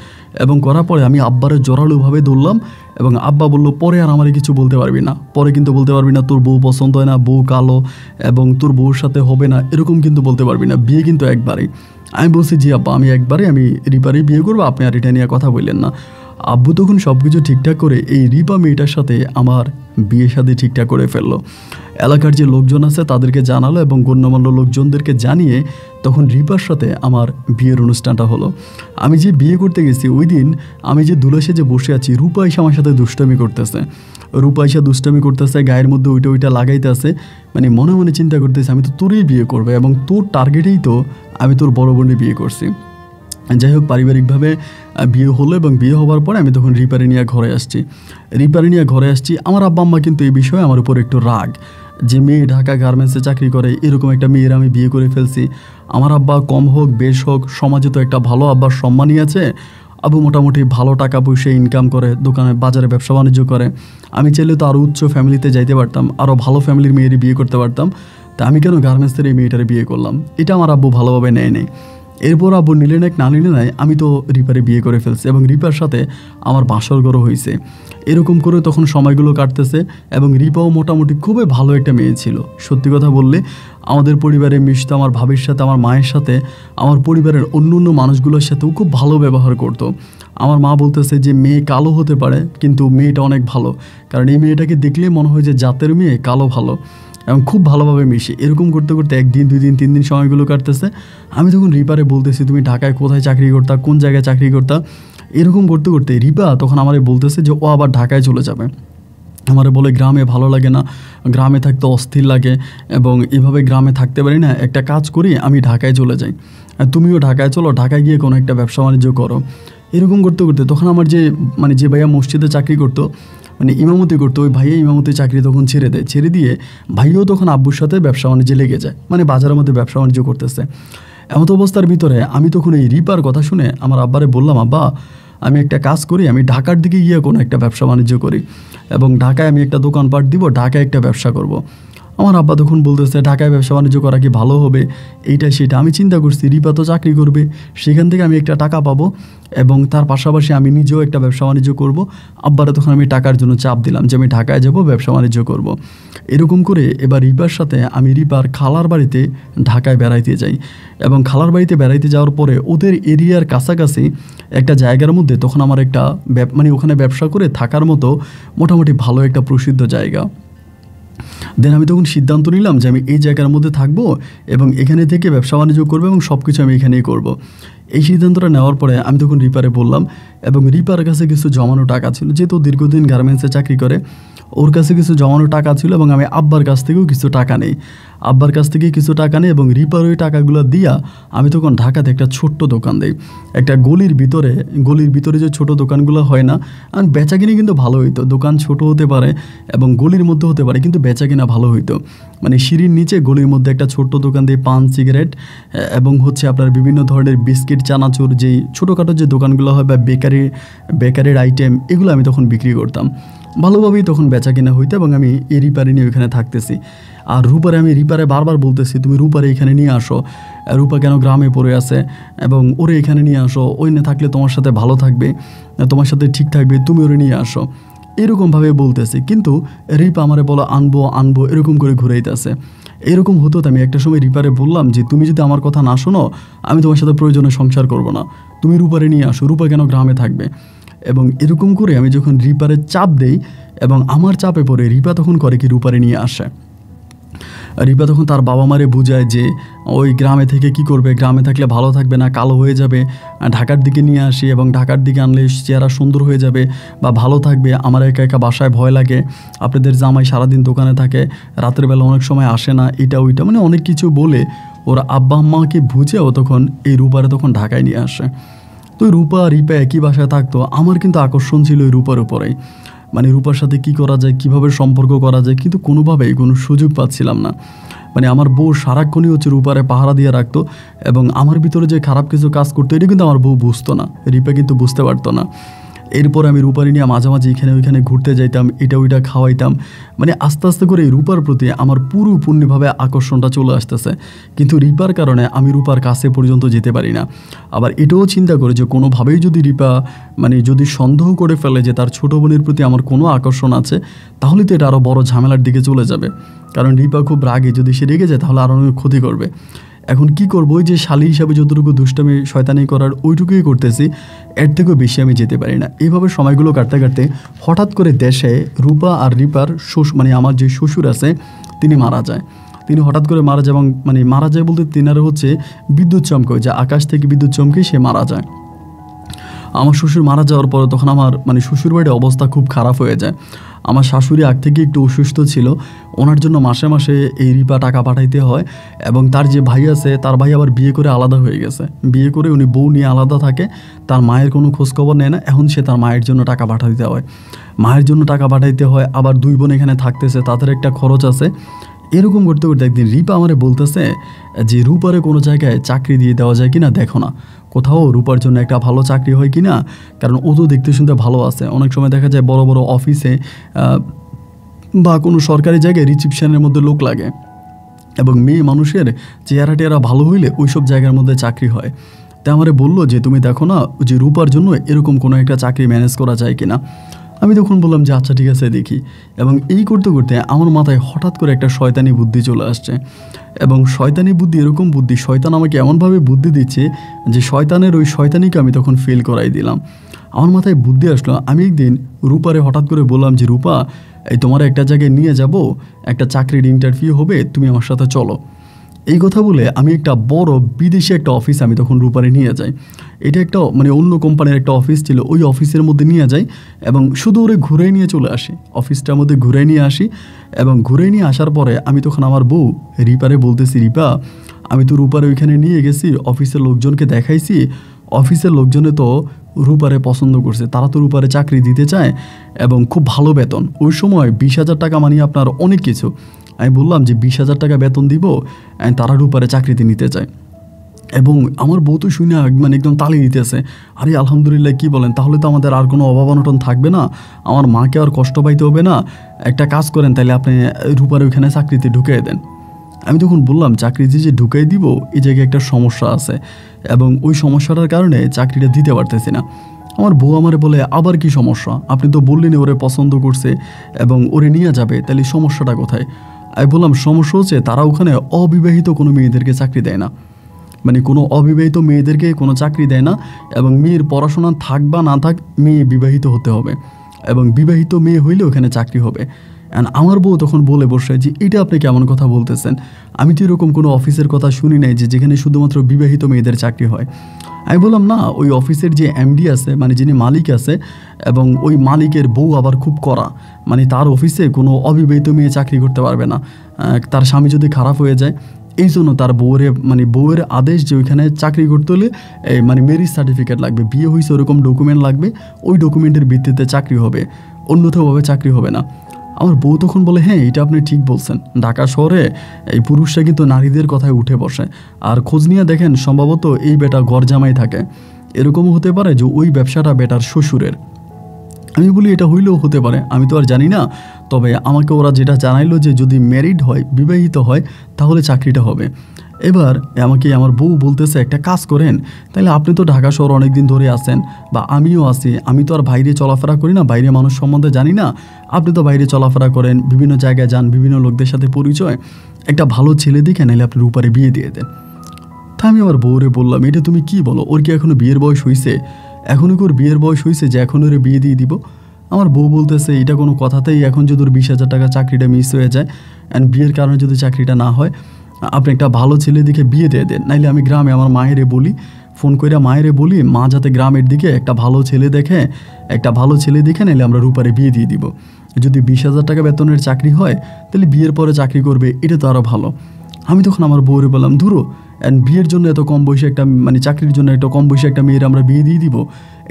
এবং করার পরে আমি আব্বারে জোরালোভাবে ধরলাম এবং আব্বা বললো পরে আর আমারে কিছু বলতে পারবি না, পরে কিন্তু বলতে পারবি না তোর বউ পছন্দ হয় না, বউ কালো এবং তোর বউর সাথে হবে না, এরকম কিন্তু বলতে পারবি না, বিয়ে কিন্তু একবারেই। আমি বলছি জি আব্বা আমি একবারে আমি রিপারেই বিয়ে করবো, আপনি আর এটা নিয়ে কথা বললেন না। আব্বু তখন সব কিছু ঠিকঠাক করে এই রিপা মেয়েটার সাথে আমার বিয়ে শাদী ঠিকঠাক করে ফেললো। এলাকার যে লোকজন আছে তাদেরকে জানালো এবং গণ্যমান্য লোকজনদেরকে জানিয়ে তখন রিপার সাথে আমার বিয়ের অনুষ্ঠানটা হলো। আমি যে বিয়ে করতে গেছি ওই দিন আমি যে দুলা সেজে বসে আছি, রূপা এসে আমার সাথে দুষ্টামি করতেছে, রূপা এসে দুষ্টামি করতেছে, গায়ের মধ্যে ওইটা লাগাইতেছে, মনে মনে চিন্তা করতেছে আমি তো তোরই বিয়ে করবো এবং তোর টার্গেটেই তো আমি তোর বড় বোনে বিয়ে করছি। যাই হোক পারিবারিকভাবে বিয়ে হলো এবং বিয়ে হওয়ার পরে আমি তখন রিপারে নিয়ে ঘরে আসছি। আমার আব্বা আম্মা কিন্তু এই বিষয়ে আমার উপর একটু রাগ যে মেয়ে ঢাকা গার্মেন্টসে চাকরি করে, এরকম একটা মেয়ের আমি বিয়ে করে ফেলছি। আমার আব্বা কম হোক বেশ হোক সমাজে তো একটা ভালো আব্বার সম্মানই আছে, আব্বু মোটামুটি ভালো টাকা পয়সা ইনকাম করে, দোকানে বাজারে ব্যবসা বাণিজ্য করে, আমি চাইলে তো আরও উচ্চ ফ্যামিলিতে যাইতে পারতাম, আরও ভালো ফ্যামিলির মেয়েরই বিয়ে করতে পারতাম, তা আমি কেন গার্মেন্টসের এই মেয়েটারে বিয়ে করলাম? এটা আমার আব্বু ভালোভাবে নেয়। এরপর আব্বু নিলে না নিলে নাই আমি তো রিপারে বিয়ে করে ফেলছি এবং রিপার সাথে আমার বাসর ঘরও হয়েছে। এরকম করে তখন সময়গুলো কাটতেছে এবং রিপাও মোটামুটি খুবই ভালো একটা মেয়ে ছিল। সত্যি কথা বললে আমাদের পরিবারে মিশতো, আমার ভাবির সাথে, আমার মায়ের সাথে, আমার পরিবারের অন্য মানুষগুলোর সাথেও খুব ভালো ব্যবহার করতো। আমার মা বলতেছে যে মেয়ে কালো হতে পারে কিন্তু মেয়েটা অনেক ভালো, কারণ এই মেয়েটাকে দেখলেই মনে হয় যে জাতের মেয়ে কালো ভালো, এবং খুব ভালোভাবে মিশি। এরকম করতে করতে 1 দিন 2 দিন 3 দিন সময়গুলো কাটতেছে। আমি তখন রিপারে বলতেছি তুমি ঢাকায় কোথায় চাকরি করতা, কোন জায়গায় চাকরি করতা, এরকম করতে করতে রিপা তখন আমারে বলতেছে যে ও আবার ঢাকায় চলে যাবে। আমারে বলে গ্রামে ভালো লাগে না, গ্রামে থাকতে অস্থির লাগে এবং এভাবে গ্রামে থাকতে পারি না, একটা কাজ করি আমি ঢাকায় চলে যাই, তুমিও ঢাকায় চলো, ঢাকায় গিয়ে কোনো একটা ব্যবসা বাণিজ্য করো। এরকম করতে করতে তখন আমার যে ভাইয়া মসজিদে চাকরি করতো, ইমামতি করতো, ওই ভাইয়া ইমামতি চাকরি তখন ছেড়ে দিয়ে ভাইও তখন আব্বুর সাথে ব্যবসা বাণিজ্যে লেগে যায়, বাজারের মধ্যে ব্যবসা বাণিজ্য করতেছে। এমত অবস্থার ভিতরে আমি তখন এই রিপার কথা শুনে আমার আব্বারে বললাম আব্বা আমি একটা কাজ করি, আমি ঢাকার দিকে গিয়ে কোনো একটা ব্যবসা বাণিজ্য করি এবং ঢাকায় আমি একটা দোকানপাট দিব, ঢাকায় একটা ব্যবসা করব। আমার আব্বা তখন বলতেছে ঢাকায় ব্যবসা বাণিজ্য করা কি ভালো হবে, এইটা সেটা। আমি চিন্তা করছি রিপা তো চাকরি করবে, সেখান থেকে আমি একটা টাকা পাবো এবং তার পাশাপাশি আমি নিজেও একটা ব্যবসা বাণিজ্য করব। আব্বারা তখন আমি টাকার জন্য চাপ দিলাম যে আমি ঢাকায় যাব, ব্যবসা বাণিজ্য করব। এরকম করে এবার রিপার সাথে আমি রিপার খালার বাড়িতে ঢাকায় বেড়াইতে যাই এবং খালার বাড়িতে বেড়াইতে যাওয়ার পরে ওদের এরিয়ার কাছাকাছি একটা জায়গার মধ্যে তখন আমার একটা ওখানে ব্যবসা করে থাকার মতো মোটামুটি ভালো একটা প্রসিদ্ধ জায়গা। দেন আমি তখন সিদ্ধান্ত নিলাম যে আমি এই জায়গার মধ্যে থাকবো এবং এখানে থেকে ব্যবসা বাণিজ্য করবো এবং সব কিছু আমি এখানেই করব। এই সিদ্ধান্তটা নেওয়ার পরে আমি তখন রিপারে বললাম এবং রিপার কাছে কিছু জমানো টাকা ছিল, যেহেতু দীর্ঘদিন গার্মেন্টসে চাকরি করে, ওর কাছে কিছু জমানো টাকা ছিল এবং আমি আব্বার কাছ থেকেও কিছু টাকা নেই, এবং রিপার ওই টাকাগুলো দিয়া আমি তখন ঢাকাতে একটা ছোট্ট দোকান দিই, একটা গলির ভিতরে যে ছোট দোকানগুলো হয় না, আর বেচাকিনি কিন্তু ভালো হইতো। দোকান ছোট হতে পারে এবং গলির মধ্যে হতে পারে কিন্তু বেচাকিনা ভালো হইতো। সিঁড়ির নিচে গলির মধ্যে একটা ছোট্ট দোকান দিয়ে পান, সিগারেট এবং আপনার বিভিন্ন ধরনের বিস্কিট, চানাচুর, যেই ছোটোখাটো যে দোকানগুলো হয় বা বেকারির আইটেম, এগুলো আমি তখন বিক্রি করতাম। ভালোভাবেই তখন বেচা কিনা হইতো এবং আমি এই রিপারে নিয়ে ওইখানে থাকতেছি। আর আমি রিপারে বারবার বলতেছি, তুমি রূপারে এখানে নিয়ে আসো, রূপা কেন গ্রামে পড়ে আছে, এবং ওরে এখানে নিয়ে আসো, ওই না থাকলে তোমার সাথে ভালো থাকবে, তোমার সাথে ঠিক থাকবে, তুমি ওরে নিয়ে আসো, এরকমভাবে বলতেছি। কিন্তু রিপা আমারে বলো আনবো আনবো এরকম করে ঘুরাইতেছে। এরকম হতো। আমি একটা সময় রিপারে বললাম যে তুমি যদি আমার কথা না শোনো, আমি তোমার সাথে প্রয়োজনে সংসার করব না, তুমি রূপারে নিয়ে আসো, রূপা কেন গ্রামে থাকবে। এবং এরকম করে আমি যখন রিপারে চাপ দেই এবং আমার চাপে পড়ে রিপা তখন করে কি রূপারে নিয়ে আসে। রিপা তখন তার বাবা মারে বুঝায় যে ওই গ্রামে থেকে কি করবে, গ্রামে থাকলে ভালো থাকবে না, কালো হয়ে যাবে, ঢাকার দিকে নিয়ে আসি এবং ঢাকার দিকে আনলে চেহারা সুন্দর হয়ে যাবে বা ভালো থাকবে, আমার একা একা বাসায় ভয় লাগে, আপনাদের জামাই সারাদিন দোকানে থাকে, রাতের বেলা অনেক সময় আসে না, এটা ওইটা মানে অনেক কিছু বলে ওর আব্বা আম্মাকে বুঝেও তখন এই রূপারে তখন ঢাকায় নিয়ে আসে। তো রিপা একই বাসায় থাকতো। আমার কিন্তু আকর্ষণ ছিল ওই রূপার উপরেই, মানে রূপার সাথে কি করা যায়, কিভাবে সম্পর্ক করা যায়, কিন্তু কোনোভাবেই কোনো সুযোগ পাচ্ছিলাম না। মানে আমার বউ সারাক্ষণই হচ্ছে রূপারে পাহারা দিয়ে রাখতো এবং আমার ভিতরে যে খারাপ কিছু কাজ করতো এটা কিন্তু আমার বউ বুঝতো না, রিপা কিন্তু বুঝতে পারতো না। এরপর আমি রূপারি নিয়ে মাঝামাঝি এখানে ওইখানে ঘুরতে যাইতাম, এটা ওইটা খাওয়াইতাম। মানে আস্তে আস্তে করে এই রূপার প্রতি আমার পুরোপূর্ণভাবে আকর্ষণটা চলে আসতেছে। কিন্তু রিপার কারণে আমি রূপার কাছে পর্যন্ত যেতে পারি না। আবার এটাও চিন্তা করে যে কোনোভাবেই যদি রিপা মানে যদি সন্দেহ করে ফেলে যে তার ছোটো বোনের প্রতি আমার কোনো আকর্ষণ আছে, তাহলে তো এটা আরও বড় ঝামেলার দিকে চলে যাবে। কারণ রিপা খুব রাগে, যদি সে রেগে যায় তাহলে আরও অনেক ক্ষতি করবে। এখন কি করবো, ওই যে শালি হিসাবে যতটুকু দুষ্টামি শয়তানি করার ওইটুকুই করতেছি, এর থেকেও বেশি আমি যেতে পারি না। এইভাবে সময়গুলো কাটতে কাটতে হঠাৎ করে দেশে রূপা আর রিপার মানে আমার যে শ্বশুর আছে তিনি মারা যায়। তিনি হঠাৎ করে মারা যায় এবং মানে মারা যায় বলতে তিনারা হচ্ছে বিদ্যুৎ চমকে, যে আকাশ থেকে বিদ্যুৎ চমকে সে মারা যায়। আমার শ্বশুর মারা যাওয়ার পরে তখন আমার মানে শ্বশুর বাড়ির অবস্থা খুব খারাপ হয়ে যায়। আমার শাশুড়ি আগ থেকে একটু অসুস্থ ছিল, ওনার জন্য মাসে মাসে এই রিপা টাকা পাঠাইতে হয়। এবং তার যে ভাই আছে, তার ভাই আবার বিয়ে করে আলাদা হয়ে গেছে, বিয়ে করে উনি বউ নিয়ে আলাদা থাকে, তার মায়ের কোনো খোঁজখবর নেয় না। এখন সে তার মায়ের জন্য টাকা পাঠাইতে হয়, মায়ের জন্য টাকা পাঠাইতে হয়। আবার দুই বোন এখানে থাকতেছে, তাদের একটা খরচ আছে। এরকম করতে করতে একদিন রিপা আমারে বলতেছে যে রূপারে কোনো জায়গায় চাকরি দিয়ে দেওয়া যায় কিনা, দেখো না কোথাও রূপার জন্য একটা ভালো চাকরি হয় কিনা। কারণ ও তো দেখতে শুনতে ভালো আছে, অনেক সময় দেখা যায় বড় বড় অফিসে বা কোনো সরকারি জায়গায় রিসিপশনের মধ্যে লোক লাগে এবং মেয়ে মানুষের চেহারা টেহারা ভালো হইলে ওইসব জায়গার মধ্যে চাকরি হয়। তাই আমারে বললো যে তুমি দেখো না যে রূপার জন্য এরকম কোনো একটা চাকরি ম্যানেজ করা যায় কিনা। আমি তখন বললাম যে আচ্ছা ঠিক আছে দেখি। এবং এই করতে করতে আমার মাথায় হঠাৎ করে একটা শয়তানি বুদ্ধি চলে আসছে। এবং শয়তানি বুদ্ধি এরকম বুদ্ধি, শয়তান আমাকে এমনভাবে বুদ্ধি দিচ্ছে যে শয়তানের ওই শয়তানিকে আমি তখন ফেল করাই দিলাম। আমার মাথায় বুদ্ধি আসলো, আমি একদিন রূপারে হঠাৎ করে বললাম যে রূপা, এই তোমার একটা জায়গায় নিয়ে যাব, একটা চাকরির ইন্টারভিউ হবে, তুমি আমার সাথে চলো। এই কথা বলে আমি একটা বড় বিদেশি একটা অফিস আমি তখন রূপারে নিয়ে যাই। এটা একটা মানে অন্য কোম্পানির একটা অফিস ছিল, ওই অফিসের মধ্যে নিয়ে যাই এবং শুধু ওরে ঘুরে নিয়ে চলে আসি, অফিসটার মধ্যে ঘুরে নিয়ে আসি। এবং ঘুরে নিয়ে আসার পরে আমি তখন আমার বউ রিপারে বলতেছি, রিপা আমি তো রূপারে ওইখানে নিয়ে গেছি, অফিসের লোকজনকে দেখাইছি, অফিসের লোকজনে তো রূপারে পছন্দ করছে, তারা তো রূপারে চাকরি দিতে চায় এবং খুব ভালো বেতন। ওই সময় 20,000 টাকা মানে আপনার অনেক কিছু। আমি বললাম যে 20,000 টাকা বেতন দিব, তারা রূপারে চাকরিতে নিতে চায়। এবং আমার বউ তো শুনে মানে একদম তালি দিতেছে, আরে আলহামদুলিল্লাহ, কি বলেন, তাহলে তো আমাদের আর কোনো অভাব অনটন থাকবে না, আমার মাকে আর কষ্ট পাইতে হবে না। একটা কাজ করেন, তাহলে আপনি রূপারে ওইখানে চাকরিতে ঢুকিয়ে দেন। আমি তখন বললাম চাকরি যে ঢুকাই দিব, এই জায়গায় একটা সমস্যা আছে এবং ওই সমস্যাটার কারণে চাকরিটা দিতে পারতেছি না। আমার বউ আমারে বলে, আবার কি সমস্যা, আপনি তো বললেন ওরে পছন্দ করছে এবং ওরে নিয়ে যাবে, তাহলে সমস্যাটা কোথায়? আমি বললাম সমস্যা হচ্ছে তারা ওখানে অবিবাহিত কোনো মেয়েদেরকে চাকরি দেয় না, মানে কোনো অবিবাহিত মেয়েদেরকে কোনো চাকরি দেয় না। এবং মেয়ের পড়াশোনা থাক বা না থাক, মেয়ে বিবাহিত হতে হবে এবং বিবাহিত মেয়ে হইলে ওখানে চাকরি হবে। অ্যান্ড আমার বউ তখন বলে বসে যে এটা আপনি কেমন কথা বলতেছেন, আমি তো এরকম কোনো অফিসের কথা শুনি নাই যে যেখানে শুধুমাত্র বিবাহিত মেয়েদের চাকরি হয়। আমি বললাম না, ওই অফিসের যে এমডি আছে, মানে যিনি মালিক আছে, এবং ওই মালিকের বউ আবার খুব কড়া, মানে তার অফিসে কোনো অবিবাহিত মেয়ে চাকরি করতে পারবে না, তার স্বামী যদি খারাপ হয়ে যায়। এই জন্য তার বউয়ের আদেশ যে ওইখানে চাকরি করতে হলে মানে ম্যারেজ সার্টিফিকেট লাগবে, বিয়ে হয়েছে ওরকম ডকুমেন্ট লাগবে, ওই ডকুমেন্টের ভিত্তিতে চাকরি হবে, অন্যথাভাবে চাকরি হবে না। আমার বউ তখন বলে, হ্যাঁ এটা আপনি ঠিক বলছেন, ঢাকা শহরে এই পুরুষরা কিন্তু নারীদের কথায় উঠে বসে, আর খোঁজ নিয়ে দেখেন সম্ভবত এই বেটা ঘর জামাই থাকে, এরকমও হতে পারে যে ওই ব্যবসাটা বেটার শ্বশুরের। আমি বলি এটা হইলেও হতে পারে, আমি তো আর জানি না, তবে আমাকে ওরা যেটা জানাইলো যে যদি ম্যারিড হয়, বিবাহিত হয়, তাহলে চাকরিটা হবে। এবার আমাকে আমার বউ বলতেছে একটা কাজ করেন, তাহলে আপনি তো ঢাকা শহর অনেক দিন ধরে আছেন বা আমিও আছি, আমি তো আর বাইরে চলাফেরা করি না, বাইরে মানুষ সম্বন্ধে জানি না, আপনি তো বাইরে চলাফেরা করেন, বিভিন্ন জায়গায় যান, বিভিন্ন লোকদের সাথে পরিচয়, একটা ভালো ছেলে দেখে নাহলে আপনি রূপারে বিয়ে দিয়ে দেন। তা আমি আমার বউরে বললাম, এটা তুমি কি বলো, ওর কি এখনও বিয়ের বয়স হয়েছে? এখনও কি ওর বিয়ের বয়স হয়েছে যে এখন ওরে বিয়ে দিয়ে দিব? আমার বউ বলতেছে এটা কোনো কথাতেই, এখন যদি ওর 20,000 টাকা চাকরিটা মিস হয়ে যায় অ্যান্ড বিয়ের কারণে যদি চাকরিটা না হয়, আপনি একটা ভালো ছেলে দিকে বিয়ে দিয়ে দেন, নাইলে আমি গ্রামে আমার মায়েরে বলি, ফোন করে মায়েরে বলি, মা যাতে গ্রামের দিকে একটা ভালো ছেলে দেখে নাইলে আমরা রূপারে বিয়ে দিয়ে দিব। যদি 20,000 টাকা বেতনের চাকরি হয় তাহলে বিয়ের পরে চাকরি করবে, এটা তো আরও ভালো। আমি তখন আমার বউরে বললাম, ধুরো, অ্যান্ড বিয়ের জন্য এত কম বয়সে একটা চাকরির জন্য একটা কম বয়সে একটা মেয়ের আমরা বিয়ে দিয়ে দিব,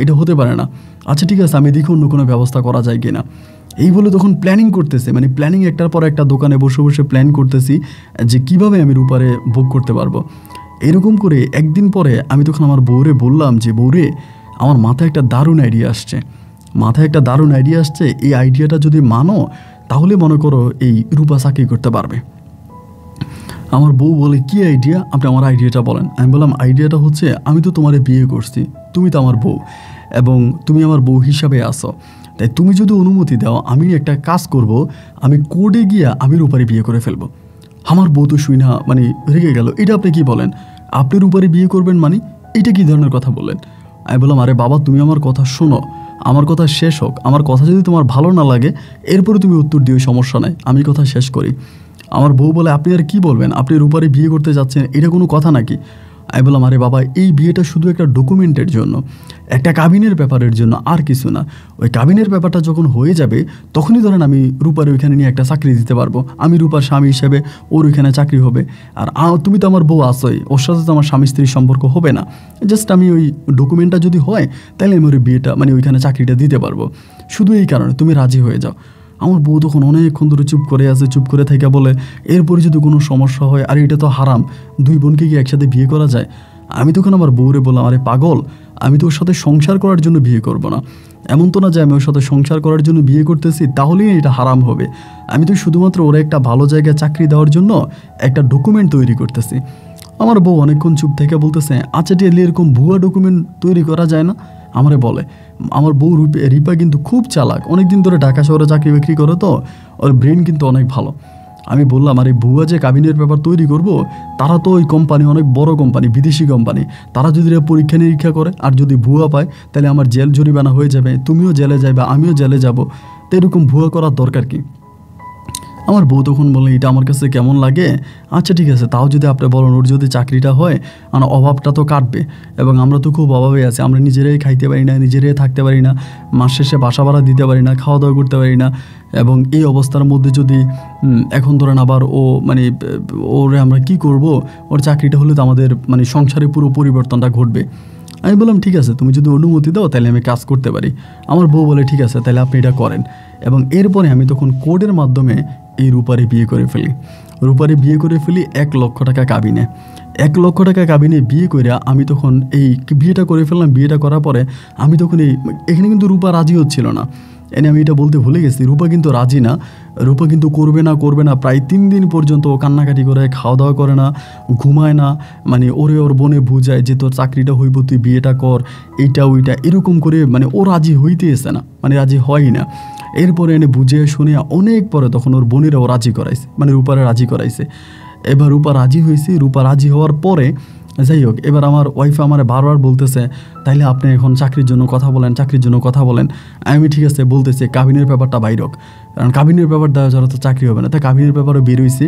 এটা হতে পারে না। আচ্ছা ঠিক আছে, আমি দেখি অন্য কোনো ব্যবস্থা করা যায় কিনা। এই বলে তখন প্ল্যানিং করতেছে, প্ল্যানিং একটার পর একটা দোকানে বসে বসে প্ল্যান করতেছি যে কিভাবে আমি রূপারে ভোগ করতে পারবো। এরকম করে একদিন পরে আমি তখন আমার বউরে বললাম যে বউরে, আমার মাথায় একটা দারুণ আইডিয়া আসছে, এই আইডিয়াটা যদি মানো তাহলে মনে করো এই রূপা চাকরি করতে পারবে। আমার বউ বলে, কি আইডিয়া, আপনি আমার আইডিয়াটা বলেন। আমি বললাম, আইডিয়াটা হচ্ছে আমি তো তোমারে বিয়ে করছি, তুমি তো আমার বউ এবং তুমি আমার বউ হিসাবে আসো, তাই তুমি যদি অনুমতি দাও আমি একটা কাজ করব, আমি কোর্টে গিয়ে আমি রূপারে বিয়ে করে ফেলবো। আমার বউ তো শুই না রেগে গেল, এটা আপনি কি বলেন, আপনি রূপারে বিয়ে করবেন এটা কি ধরনের কথা বললেন? আমি বললাম, আরে বাবা তুমি আমার কথা শোনো, আমার কথা শেষ হোক, আমার কথা যদি তোমার ভালো না লাগে এরপরে তুমি উত্তর দিও, সমস্যা নাই, আমি কথা শেষ করি। আমার বউ বলে, আপনি আর কি বলবেন, আপনি রূপারে বিয়ে করতে যাচ্ছেন, এটা কোনো কথা নাকি? আমি বললাম, আরে বাবা এই বিয়েটা শুধু একটা ডকুমেন্টের জন্য, একটা কাবিনের ব্যাপারের জন্য, আর কিছু না। ওই কাবিনের ব্যাপারটা যখন হয়ে যাবে তখনই ধরেন আমি রূপার ওইখানে নিয়ে একটা চাকরি দিতে পারবো, আমি রূপার স্বামী হিসেবে ওর ওইখানে চাকরি হবে। আর তুমি তো আমার বউ আসোই, ওর সাথে তো আমার স্বামী স্ত্রীর সম্পর্ক হবে না, জাস্ট আমি ওই ডকুমেন্টটা যদি হয় তাহলে আমি ওই বিয়েটা ওইখানে চাকরিটা দিতে পারবো, শুধু এই কারণে তুমি রাজি হয়ে যাও। আমার বউ তখন অনেকক্ষণ ধরে চুপ করে থেকে বলে, এরপরে যদি কোনো সমস্যা হয়, আর এটা তো হারাম, দুই বোনকে কি একসাথে বিয়ে করা যায়? আমি তখন আমার বউরে বললাম, আরে পাগল, আমি তো ওর সাথে সংসার করার জন্য বিয়ে করব না, এমন তো না যে আমি ওর সাথে সংসার করার জন্য বিয়ে করতেছি তাহলেই এটা হারাম হবে, আমি তো শুধুমাত্র ওরা একটা ভালো জায়গায় চাকরি দেওয়ার জন্য একটা ডকুমেন্ট তৈরি করতেছি। আমার বউ অনেকক্ষণ চুপ থেকে বলতেছে, আচ্ছা টিয়ালি এরকম ভুয়া ডকুমেন্ট তৈরি করা যায় না? আমারে বলে। আমার বউ রিপা কিন্তু খুব চালাক, অনেকদিন ধরে ঢাকা শহরে চাকরি বাকরি করে, তো ওর ব্রেন কিন্তু অনেক ভালো। আমি বললাম, আর এই ভুয়া যে কাবিনের পেপার তৈরি করব, তারা তো ওই কোম্পানি অনেক বড় কোম্পানি, বিদেশি কোম্পানি, তারা যদি পরীক্ষা নিরীক্ষা করে আর যদি ভুয়া পায় তাহলে আমার জেল জরিমানা হয়ে যাবে, তুমিও জেলে যাবে, আমিও জেলে যাব, তো এরকম ভুয়া করার দরকার কি? আমার বউ তখন বললেন, এটা আমার কাছে কেমন লাগে, আচ্ছা ঠিক আছে, তাও যদি আপনি বলেন, ওর যদি চাকরিটা হয় অভাবটা তো কাটবে, এবং আমরা তো খুব অভাবে আছি, আমরা নিজেরাই খাইতে পারি না, নিজেরাই থাকতে পারি না, মাস শেষে বাসা ভাড়া দিতে পারি না, খাওয়া দাওয়া করতে পারি না, এবং এই অবস্থার মধ্যে যদি এখন ধরেন আবার ওরে আমরা কি করব, ওর চাকরিটা হলে তো আমাদের সংসারে পুরো পরিবর্তনটা ঘটবে। আমি বললাম, ঠিক আছে, তুমি যদি অনুমতি দাও তাহলে আমি কাজ করতে পারি। আমার বউ বলে, ঠিক আছে তাহলে আপনি এটা করেন। এবং এরপরে আমি তখন কোর্টের মাধ্যমে এই রূপারে বিয়ে করে ফেলি 1 লক্ষ টাকা কাবিনে। 1 লক্ষ টাকা কাবিনে বিয়ে করে আমি তখন এই বিয়েটা করে ফেললাম। বিয়েটা করার পরে আমি তখন এখানে কিন্তু রূপা রাজি হচ্ছিল না, আমি এটা বলতে ভুলে গেছি, রূপা কিন্তু রাজি না, রূপা কিন্তু করবে না প্রায় 3 দিন পর্যন্ত ও কান্নাকাটি করে, খাওয়া দাওয়া করে না, ঘুমায় না, ওর বোনে বুঝায় যে তোর চাকরিটা হইব, তুই বিয়েটা কর, এইটা ওইটা এরকম করে, ও রাজি হইতে এসে না, রাজি হয় না। এরপরে বুঝে শুনে অনেক পরে তখন ওর বোনেরাও রাজি করাইছে, রূপারে রাজি করাইছে। এবার রূপা রাজি হয়েছে। রূপা রাজি হওয়ার পরে যাই হোক, এবার আমার ওয়াইফ আমার বারবার বলতেছে, তাইলে আপনি এখন চাকরির জন্য কথা বলেন। আমি ঠিক আছে বলতেছি, কাবিনের ব্যাপারটা বাইর হোক, কারণ কাবিনের ব্যাপার দেওয়া যারা তো চাকরি হবে না, তাই কাবিনের ব্যাপারও বেরোইছে।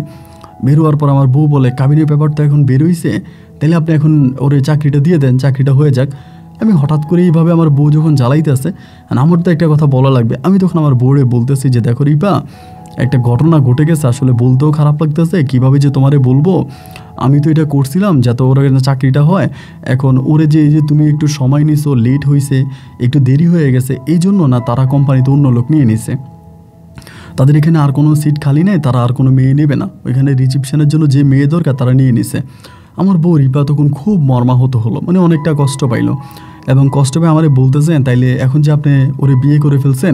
বেরোয়ার পর আমার বউ বলে, কাবিনের ব্যাপারটা এখন বেরোইছে, তাহলে আপনি এখন ওর চাকরিটা দিয়ে দেন, চাকরিটা হয়ে যাক। আমি হঠাৎ করে এইভাবে আমার বউ যখন জ্বালাইতেছে, আমার তো একটা কথা বলা লাগবে। আমি তখন আমার বউরে বলতেছি যে, দেখো রিপা, একটা ঘটনা ঘটে গেছে, আসলে বলতেও খারাপ লাগতেছে, কীভাবে যে তোমারে বলবো, আমি তো এটা করছিলাম যাতে ওর চাকরিটা হয়, এখন ওরে যে এই যে তুমি একটু সময় নিছো, লেট হয়েছে, একটু দেরি হয়ে গেছে, এই জন্য না তারা কোম্পানিতে অন্য লোক নিয়ে নিছে, তাদের এখানে আর কোনো সিট খালি নেই, তারা আর কোনো মেয়ে নেবে না, ওইখানে রিসেপশনের জন্য যে মেয়ে দরকার তারা নিয়ে নিছে। আমার বউ রিপা তখন খুব মর্মাহত হলো, অনেকটা কষ্ট পাইলো। এবং কষ্ট পেয়ে আমারে বলতেছেন তাইলে এখন যে আপনি ওরে বিয়ে করে ফেলছেন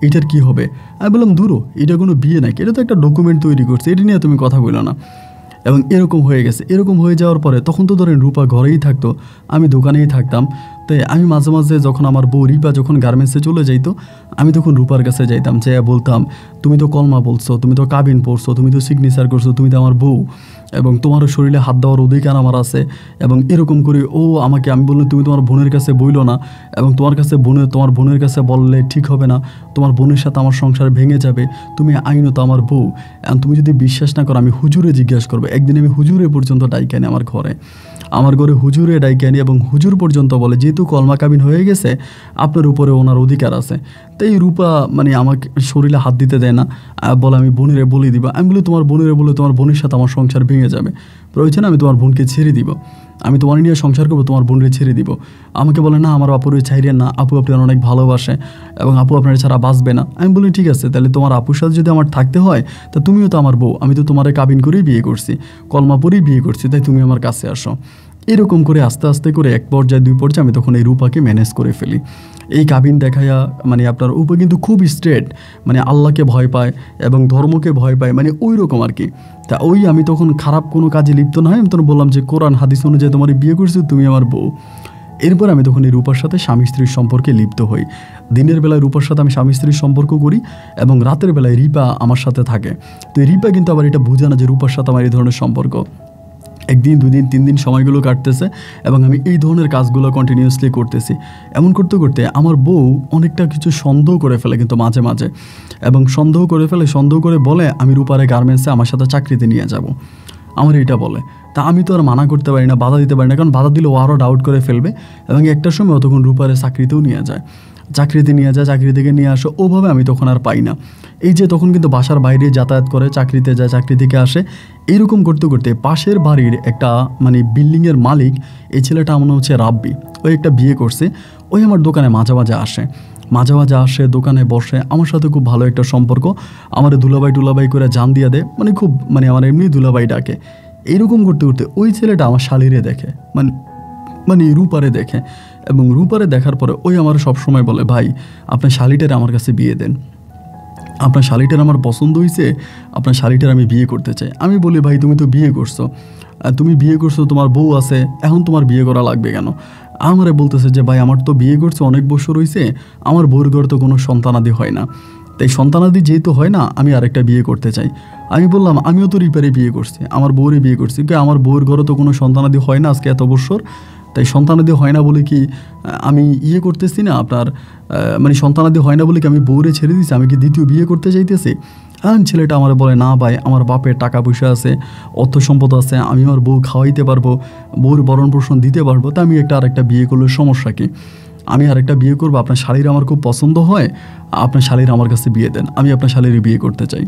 এটার কি হবে? আমি বললাম দূরও, এটা কোনো বিয়ে নাকি, এটা তো একটা ডকুমেন্ট তৈরি করছে, এটা নিয়ে তুমি কথা বলো না। এবং এরকম হয়ে গেছে। এরকম হয়ে যাওয়ার পরে তখন তো ধরেন রূপা ঘরেই থাকতো, আমি দোকানেই থাকতাম। তাই আমি মাঝে মাঝে যখন আমার বউ রিপা যখন গার্মেন্টসে চলে যাইতো, আমি তখন রূপার কাছে যাইতাম, যে বলতাম তুমি তো কলমা বলছো, তুমি তো কাবিন পড়ছো, তুমি তো সিগনেচার করছো, তুমি তো আমার বউ, এবং তোমারও শরীরে হাত দেওয়ার অধিকার আমার আছে। এবং এরকম করে ও আমাকে, আমি বললাম তুমি তোমার বোনের কাছে বইলো না, এবং তোমার বোনের কাছে বললে ঠিক হবে না, তোমার বোনের সাথে আমার সংসার ভেঙে যাবে, তুমি আইনত আমার বউ। এবং তুমি যদি বিশ্বাস না করো আমি হুজুরে জিজ্ঞাসা করবো। একদিন আমি হুজুরে পর্যন্ত ডাইকে আনি আমার ঘরে হুজুরে ডাইকে আনি, এবং হুজুর পর্যন্ত বলে যেহেতু কলমা কাবিন হয়ে গেছে আপনার উপরে ওনার অধিকার আছে। তাই রূপা আমাকে শরীরে হাত দিতে দেয় না, বলে আমি বোনেরে বলে দিব। আমি বলি তোমার বোনেরে বলে তোমার বোনের সাথে আমার সংসার ভেঙে যাবে, প্রয়োজন আমি তোমার বোনকে ছেড়ে দিব, আমি তোমার নিয়ে সংসার করবো, তোমার বোনরে ছেড়ে দিব। আমাকে বলে না আমার আপুরে ছাইরেন না, আপু আপনার অনেক ভালোবাসে এবং আপু আপনার ছাড়া বাঁচবে না। আমি বলি ঠিক আছে, তাহলে তোমার আপুর সাথে যদি আমার থাকতে হয় তা তুমিও তো আমার বউ, আমি তো তোমারে কাবিন করেই বিয়ে করছি, কলমা পরেই বিয়ে করছি, তাই তুমি আমার কাছে আসো। এরকম করে আস্তে আস্তে করে এক পর্যায়ে দুই পর্যায়ে আমি তখন এই রূপাকে ম্যানেজ করে ফেলি। এই কাবিন দেখাইয়া আপনার উপর কিন্তু খুব স্ট্রেট, আল্লাহকে ভয় পায় এবং ধর্মকে ভয় পায়, ওই রকম আর কি। তা আমি তখন খারাপ কোনো কাজে লিপ্ত না হয়, আমি তখন বললাম যে কোরআন হাদিস অনুযায়ী তোমার বিয়ে করছি, তুমি আমার বউ। এরপর আমি তখন এই রূপার সাথে স্বামী স্ত্রীর সম্পর্কে লিপ্ত হই। দিনের বেলায় রূপার সাথে আমি স্বামী স্ত্রীর সম্পর্ক করি, এবং রাতের বেলায় রিপা আমার সাথে থাকে। তো রিপা কিন্তু আবার এটা বুঝে না যে রূপার সাথে আমার এই ধরনের সম্পর্ক। একদিন, দুদিন, 3 দিন সময়গুলো কাটতেছে, এবং আমি এই ধরনের কাজগুলো কন্টিনিউয়াসলি করতেছি। এমন করতে করতে আমার বউ অনেকটা কিছু সন্দেহ করে ফেলে কিন্তু মাঝে মাঝে, এবং সন্দেহ করে বলে আমি রূপারে গার্মেন্টসে আমার সাথে চাকরিতে নিয়ে যাব, আমার এটা বলে। তা আমি তো আর মানা করতে পারি না, বাধা দিতে পারি না, কারণ বাধা দিলে ও আরও ডাউট করে ফেলবে। এবং একটা সময় তখন রূপারে চাকরিতে নিয়ে যায়, চাকরি থেকে নিয়ে আসো, ওভাবে আমি তখন আর পাই না। এই যে তখন কিন্তু বাসার বাইরে যাতায়াত করে, চাকরিতে যায়, চাকরি থেকে আসে, এইরকম করতে করতে পাশের বাড়ির একটা বিল্ডিংয়ের মালিক, এই ছেলেটা আমার হচ্ছে রাব্বি, ওই একটা বিয়ে করছে, ওই আমার দোকানে মাঝে মাঝে আসে, দোকানে বসে, আমার সাথে খুব ভালো একটা সম্পর্ক, আমার দুলাভাই করে জান দিয়ে দেয়, খুব আমার এমনি দুলাভাই ডাকে। এইরকম করতে করতে ওই ছেলেটা আমার শালিরে দেখে, রূপারে দেখে, এবং রূপারে দেখার পরে ওই আমার সবসময় বলে ভাই আপনার শালিটার আমার কাছে বিয়ে দেন, আপনার শালিটার আমার পছন্দ হয়েছে, আপনার শালিটার আমি বিয়ে করতে চাই। আমি বলি ভাই তুমি তো বিয়ে করছো, তোমার বউ আছে, এখন তোমার বিয়ে করা লাগবে কেন? আমারে বলতেছে যে ভাই আমার তো বিয়ে করছে অনেক বছর হয়েছে, আমার বউর ঘরে তো কোনো সন্তানাদি হয় না, তাই সন্তানাদি যেহেতু হয় না আমি আরেকটা বিয়ে করতে চাই। আমি বললাম আমিও তো রিপারে বিয়ে করছি, আমার বউরে বিয়ে করছি, আমার বউর ঘরে তো কোনো সন্তানাদি হয় না আজকে এত বছর, তাই সন্তানাদি হয় না বলে কি আমি করতেছি না আপনার সন্তানাদি হয় না বলে কি আমি বউরে ছেড়ে দিচ্ছি, আমি কি দ্বিতীয় বিয়ে করতে চাইতেছি? ছেলেটা আমার বলে না ভাই আমার বাপের টাকা পয়সা আছে, অর্থ সম্পদ আছে, আমি আমার বউ খাওয়াইতে পারবো, বউর ভরণ পোষণ দিতে পারবো, তা আমি আরেকটা বিয়ে করলে সমস্যা কি? আমি আরেকটা বিয়ে করবো, আপনার শালীর আমার খুব পছন্দ হয়, আপনার শালীর আমার কাছে বিয়ে দেন, আমি আপনার শালীর বিয়ে করতে চাই।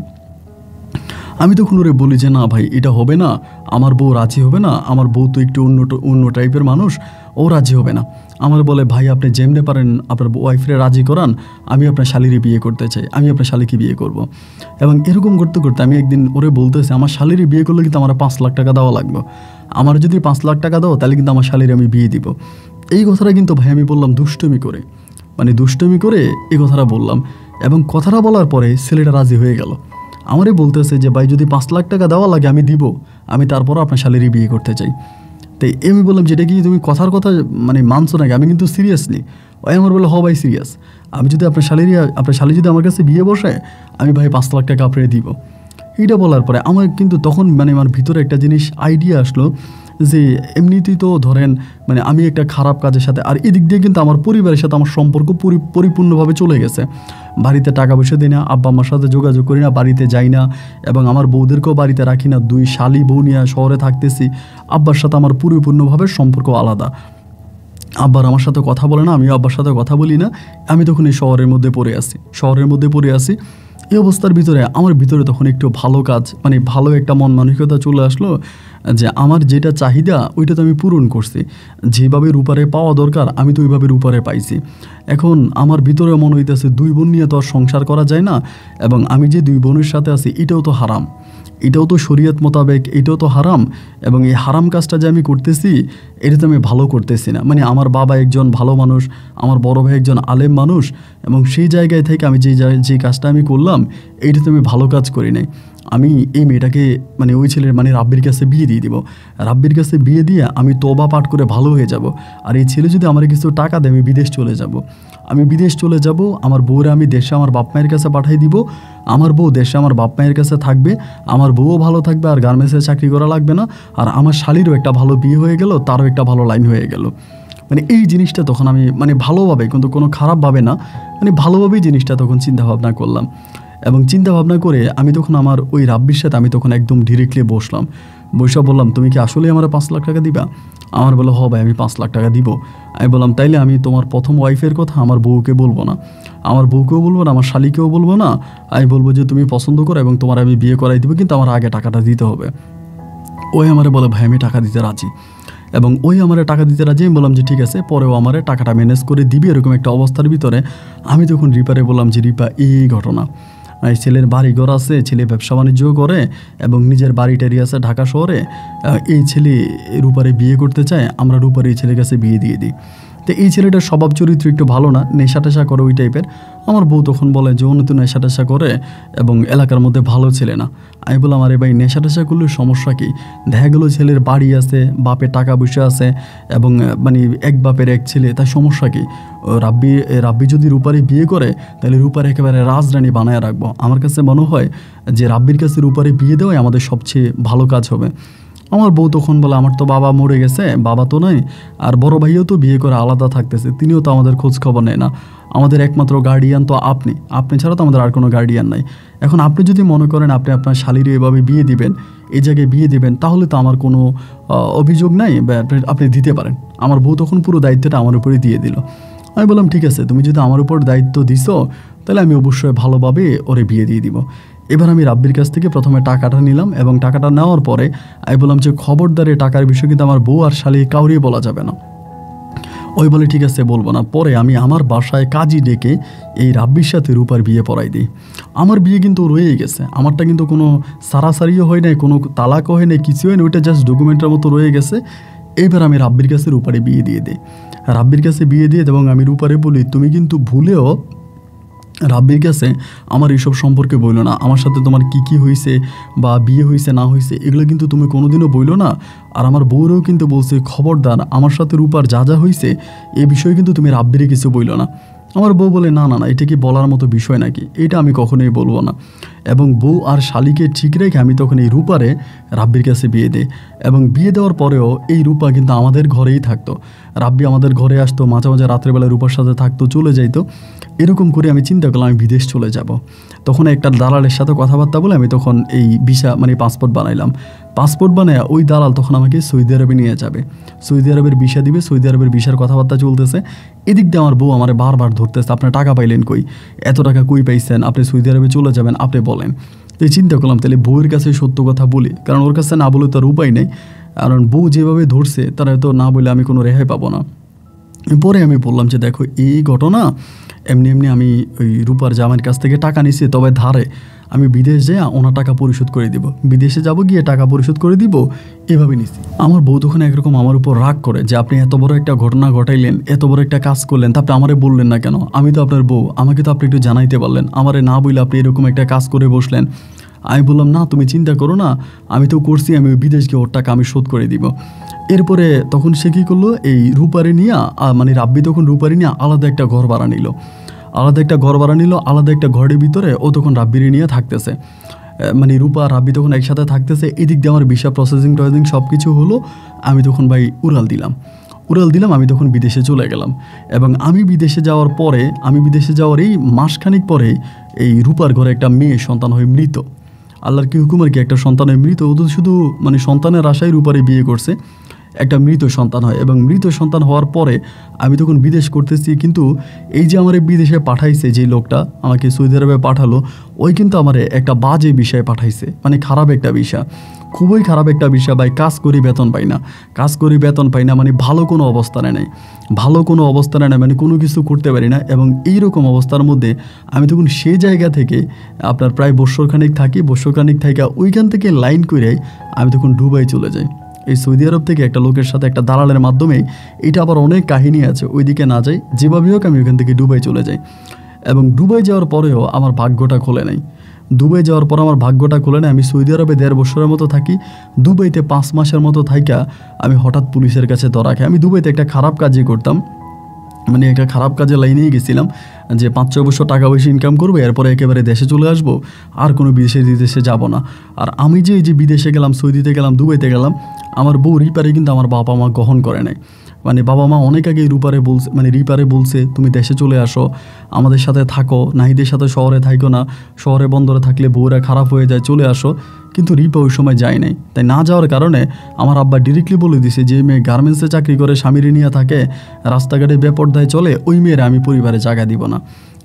আমি তখন ওরে বলি যে না ভাই এটা হবে না, আমার বউ রাজি হবে না, আমার বউ তো একটু অন্য টাইপের মানুষ, ও রাজি হবে না। আমার বলে ভাই আপনি যেমনে পারেন আপনার ওয়াইফরে রাজি করান, আমি আপনার শালিরে বিয়ে করতে চাই, আমি আপনার শালিকে বিয়ে করব। এবং এরকম করতে করতে আমি একদিন ওরে বলতেছি আমার শালিরে বিয়ে করলে কিন্তু আমার 5 লাখ টাকা দেওয়া লাগবে, আমার যদি 5 লাখ টাকা দাও তাহলে কিন্তু আমার শালিরে আমি বিয়ে দিব। এই কথাটা কিন্তু ভাই আমি বললাম দুষ্টমি করে, এই কথাটা বললাম, এবং কথাটা বলার পরে ছেলেটা রাজি হয়ে গেল। আমারই বলতেছে যে ভাই যদি 5 লাখ টাকা দেওয়া লাগে আমি দিব, আমি তারপরও আপনার শালিরই বিয়ে করতে চাই। তাই আমি বললাম যেটা কি তুমি কথার কথা মানছো নাকি, আমি কিন্তু সিরিয়াসলি। ওই আমার বলে ভাই সিরিয়াস, আমি যদি আপনার শালি যদি আমার কাছে বিয়ে বসে আমি ভাই 5 লাখ টাকা আপনাকে দিব। এইটা বলার পরে আমার কিন্তু তখন আমার ভিতরে একটা জিনিস আইডিয়া আসলো যে এমনিতেই তো ধরেন আমি একটা খারাপ কাজের সাথে, আর এদিক দিয়ে কিন্তু আমার পরিবারের সাথে আমার সম্পর্ক পরিপূর্ণভাবে চলে গেছে। বাড়িতে টাকা পয়সা দিই না, আব্বা আম্মার সাথে যোগাযোগ করি না, বাড়িতে যাই না, এবং আমার বউদেরকেও বাড়িতে রাখি না, 2 শালি বউ নিয়ে শহরে থাকতেছি। আব্বার সাথে আমার পরিপূর্ণভাবে সম্পর্ক আলাদা, আব্বার আমার সাথে কথা বলে না, আমিও আব্বার সাথে কথা বলি না। আমি তখন এই শহরের মধ্যে পড়ে আসি। এই অবস্থার ভিতরে আমার ভিতরে তখন একটু ভালো কাজ ভালো একটা মন মানসিকতা চলে আসলো যে আমার যেটা চাহিদা ওইটা তো আমি পূরণ করছি, যেভাবে রূপারে পাওয়া দরকার আমি তো ওইভাবে রূপারে পাইছি। এখন আমার ভিতরে মনে হইতেছে 2 বোন নিয়ে তো আর সংসার করা যায় না, এবং আমি যে 2 বোনের সাথে আছি এটাও তো হারাম, এটাও তো শরীয়ত মোতাবেক, এটাও তো হারাম, এবং এই হারাম কাজটা যে আমি করতেছি এটা তো আমি ভালো করতেছি না। মানে আমার বাবা একজন ভালো মানুষ, আমার বড় ভাই একজন আলেম মানুষ, এবং সেই জায়গায় থেকে আমি যে কাজটা আমি করলাম এইটা তো আমি ভালো কাজ করি নাই। আমি এই মেয়েটাকে মানে ওই ছেলের মানে রাব্বির কাছে বিয়ে দিয়ে দিব, রাব্বির কাছে বিয়ে দিয়ে আমি তওবা পাঠ করে ভালো হয়ে যাব। আর এই ছেলে যদি আমার কিছু টাকা দেয় আমি বিদেশ চলে যাব, আমি বিদেশ চলে যাব, আমার বউরে আমি দেশে আমার বাপ মায়ের কাছে পাঠিয়ে দিব, আমার বউ দেশে আমার বাপ মায়ের কাছে থাকবে, আমার বউও ভালো থাকবে, আর গার্মেন্টসে চাকরি করা লাগবে না, আর আমার শালিরও একটা ভালো বিয়ে হয়ে গেল, তারও একটা ভালো লাইন হয়ে গেল। মানে এই জিনিসটা তখন আমি মানে ভালোভাবে, কিন্তু কোনো খারাপভাবে না, মানে ভালোভাবেই জিনিসটা তখন চিন্তাভাবনা করলাম। এবং চিন্তাভাবনা করে আমি তখন আমার ওই রাব্বির সাথে আমি তখন একদম ডিরেক্টলি বসলাম, বসে বললাম তুমি কি আসলে আমার 5 লাখ টাকা দিবা? আমার বললো হ ভাই আমি 5 লাখ টাকা দিব। আমি বললাম তাইলে আমি তোমার প্রথম ওয়াইফের কথা আমার বউকে বলবো না, আমার বউকেও বলবো না, আমার শালিকেও বলবো না, আমি বলবো যে তুমি পছন্দ করো এবং তোমার আমি বিয়ে করাই দেবো, কিন্তু আমার আগে টাকাটা দিতে হবে। ওই আমারে বলে ভাই আমি টাকা দিতে রাজি, এবং ওই আমারে টাকা দিতে রাজি। আমি বললাম যে ঠিক আছে, পরেও আমারে টাকাটা ম্যানেজ করে দিবি। এরকম একটা অবস্থার ভিতরে আমি তখন রিপারে বললাম যে রিপা এই ঘটনা, এই ছেলের বাড়ি ঘর আছে, ছেলে ব্যবসা বাণিজ্য করে এবং নিজের বাড়ি টাড়ি আছে ঢাকা শহরে, এই ছেলে রূপারে বিয়ে করতে চায়, আমরা রূপার এই ছেলের কাছে বিয়ে দিয়ে দিই। তো এই ছেলেটার স্বভাব চরিত্র একটু ভালো না, নেশা টেশা করে ওই টাইপের। আমার বউ তখন বলে যে অন্য তো নেশা টেশা করে এবং এলাকার মধ্যে ভালো ছেলে না। আমি বললাম আরে ভাই নেশা টেশা করলে সমস্যা কী? দেখা গেলো ছেলের বাড়ি আছে, বাপের টাকা পয়সা আছে, এবং মানে এক বাপের এক ছেলে, তাই সমস্যা কী? রাব্বি যদি রূপারে বিয়ে করে তাহলে রূপার একেবারে রাজরানী বানায় রাখবো। আমার কাছে মনে হয় যে রাব্বির কাছে রূপারে বিয়ে দেওয়াই আমাদের সবচেয়ে ভালো কাজ হবে। আমার বউ তখন বলে আমার তো বাবা মরে গেছে, বাবা তো নাই, আর বড় ভাইও তো বিয়ে করে আলাদা থাকতেছে, তিনিও তো আমাদের খোঁজ খবর নেয় না, আমাদের একমাত্র গার্ডিয়ান তো আপনি ছাড়া তো আমাদের আর কোনো গার্ডিয়ান নাই। এখন আপনি যদি মনে করেন আপনি আপনার শালিরে এভাবে বিয়ে দিবেন, এই জায়গায় বিয়ে দিবেন, তাহলে তো আমার কোনো অভিযোগ নাই, বা আপনি দিতে পারেন। আমার বউ তখন পুরো দায়িত্বটা আমার উপরে দিয়ে দিল। আমি বললাম ঠিক আছে, তুমি যদি আমার উপর দায়িত্ব দিছো তাহলে আমি অবশ্যই ভালোভাবে ওরে বিয়ে দিয়ে দিব। এবার আমি রাব্বির কাছ থেকে প্রথমে টাকাটা নিলাম, এবং টাকাটা নেওয়ার পরে আমি বললাম যে খবরদারে টাকার বিষয় কিন্তু আমার বউ আর শালি কাউরিই বলা যাবে না। ওই বলে ঠিক আছে বলবো না। পরে আমি আমার বাসায় কাজী ডেকে এই রাব্বির সাথে রূপার বিয়ে পড়াই দিই। আমার বিয়ে কিন্তু রয়েই গেছে, আমারটা কিন্তু কোনো সারাসারিও হয় নাই, কোনো তালাকও হয় নাই, কিছু হয় না, ওইটা জাস্ট ডকুমেন্টের মতো রয়ে গেছে। এইবার আমি রাব্বির কাছে রূপারে বিয়ে দিয়ে দিই, রাব্বির কাছে বিয়ে দিয়ে, এবং আমি রূপারে বলি তুমি কিন্তু ভুলেও রাব্বির কাছে আমার এইসব সম্পর্কে বইলো না, আমার সাথে তোমার কি হয়েছে বা বিয়ে হয়েছে না হয়েছে এগুলো কিন্তু তুমি কোনোদিনও বইলো না। আর আমার বউরেও কিন্তু বলছে খবরদার আমার সাথে রূপার যা যা হয়েছে এই বিষয়ে কিন্তু তুমি রাব্বিরে কিছু বইলো না। আমার বউ বলে না না না, এটা কি বলার মতো বিষয় নাকি, এটা আমি কখনোই বলবো না। এবং বউ আর শালিকে ঠিক রেখে আমি তখন এই রূপারে রাব্বির কাছে বিয়ে দিই, এবং বিয়ে দেওয়ার পরেও এই রূপা কিন্তু আমাদের ঘরেই থাকতো। রাব্বি আমাদের ঘরে আসতো, মাঝে মাঝে রাত্রেবেলা রূপার সাথে থাকতো, চলে যাইতো। এরকম করে আমি চিন্তা করলাম আমি বিদেশ চলে যাব। তখন একটা দালালের সাথে কথাবার্তা বলে আমি তখন এই ভিসা মানে পাসপোর্ট বানাইলাম। পাসপোর্ট বানায় ওই দালাল তখন আমাকে সৌদি আরবে নিয়ে যাবে, সৌদি আরবের ভিসা দিবে, সৌদি আরবের ভিসার কথাবার্তা চলতেছে। এদিক দিয়ে আমার বউ আমার বারবার ধরতেছে আপনার টাকা পাইলেন কই, এত টাকা কই পাইছেন, আপনি সৌদি আরবে চলে যাবেন, আপনি বলেন। তো চিন্তা করলাম তাহলে বউয়ের কাছে সত্য কথা বলি, কারণ ওর কাছে না বলে তো আর উপায় নেই, কারণ বউ যেভাবে ধরছে তারা তো না বলে আমি কোনো রেহাই পাবো না। পরে আমি বললাম যে দেখো এই ঘটনা, এমনি এমনি আমি ওই রূপার জামাইয়ের কাছ থেকে টাকা নিছি, তবে ধারে আমি বিদেশ যাই ওনার টাকা পরিশোধ করে দিব, বিদেশে যাব গিয়ে টাকা পরিশোধ করে দিব, এভাবে নিছি। আমার বউ তখন একরকম আমার উপর রাগ করে যে আপনি এত বড় একটা ঘটনা ঘটাইলেন, এত বড় একটা কাজ করলেন, তারপরে আমারে বললেন না কেন, আমি তো আপনার বউ, আমাকে তো আপনি একটু জানাইতে পারলেন, আমারে না বললে আপনি এরকম একটা কাজ করে বসলেন। আমি বললাম না তুমি চিন্তা করো না, আমি তো করছি, আমি ওই বিদেশ গিয়ে ওর টাকা আমি শোধ করে দিব। এরপরে তখন সে কী করলো, এই রূপারে নিয়ে মানে রাব্বি তখন রূপারে নিয়ে আলাদা একটা ঘর ভাড়া নিল, আলাদা একটা ঘরের ভিতরে ও তখন রাব্বিরে নিয়ে থাকতেছে, মানে রূপা রাব্বি তখন একসাথে থাকতেছে। এদিক দিয়ে আমার ভিসা প্রসেসিং সব কিছু হলো। আমি তখন ভাই উড়াল দিলাম, আমি তখন বিদেশে চলে গেলাম। এবং আমি বিদেশে যাওয়ার এই মাসখানিক পরে এই রূপার ঘরে একটা মেয়ে সন্তান হয়ে মৃত, আল্লাহর কি হুকুম আর কি, একটা সন্তান হয়ে মৃত। ও তো শুধু মানে সন্তানের আশায় রূপারে বিয়ে করছে। একটা মৃত সন্তান হয়, এবং মৃত সন্তান হওয়ার পরে আমি তখন বিদেশ করতেছি। কিন্তু এই যে আমার বিদেশে পাঠাইছে যে লোকটা, আমাকে সৌদি আরবে পাঠালো, ওই কিন্তু আমার একটা বাজে বিষয় পাঠাইছে, মানে খারাপ একটা বিষয়, খুবই খারাপ একটা বিষয় ভাই। কাজ করি বেতন পাই না, কাজ করি বেতন পাই না, মানে ভালো কোনো অবস্থানে নেই, ভালো কোনো অবস্থানে নেই, মানে কোনো কিছু করতে পারি না। এবং এইরকম অবস্থার মধ্যে আমি তখন সেই জায়গা থেকে আপনার প্রায় বৎসরখানিক থাকি, বৎসরখানিক থাকা ওইখান থেকে লাইন করে আমি তখন দুবাই চলে যাই। এই সৌদি আরব থেকে একটা লোকের সাথে, একটা দালালের মাধ্যমে, এটা আবার অনেক কাহিনী আছে, ওইদিকে না যাই, যেভাবে হোক আমি ওইখান থেকে দুবাই চলে যাই। এবং দুবাই যাওয়ার পরেও আমার ভাগ্যটা খোলে নাই। দুবাই যাওয়ার পর আমার ভাগ্যটা খোলে নাই। আমি সৌদি আরবে 1.5 বছরের মতো থাকি, দুবাইতে 5 মাসের মতো থাইকা আমি হঠাৎ পুলিশের কাছে ধরা খাই। আমি দুবাইতে একটা খারাপ কাজই করতাম, মানে একটা খারাপ কাজে লাইনেই গেছিলাম যে 5-6 বছর টাকা পয়সা ইনকাম করবো, এরপরে একেবারে দেশে চলে আসবো, আর কোনো বিদেশে যাব না। আর আমি যে এই যে বিদেশে গেলাম, সৌদিতে গেলাম, দুবাইতে গেলাম, আমার বউ রিপারে কিন্তু আমার বাবা মা গ্রহণ করে নাই। মানে বাবা মা অনেক আগেই রিপারে বলছে তুমি দেশে চলে আসো, আমাদের সাথে থাকো, নাহিদের সাথে শহরে থাকো না, শহরে বন্দরে থাকলে বউরা খারাপ হয়ে যায়, চলে আসো। কিন্তু রিপা ওই সময় যায় নাই। তাই না যাওয়ার কারণে আমার আব্বা ডিরেক্টলি বলে দিছে যে মেয়ে গার্মেন্টসে চাকরি করে স্বামীর নিয়ে থাকে, রাস্তাঘাটে বেপরদায় চলে, ওই মেয়ের আমি পরিবারে জায়গা দিব না।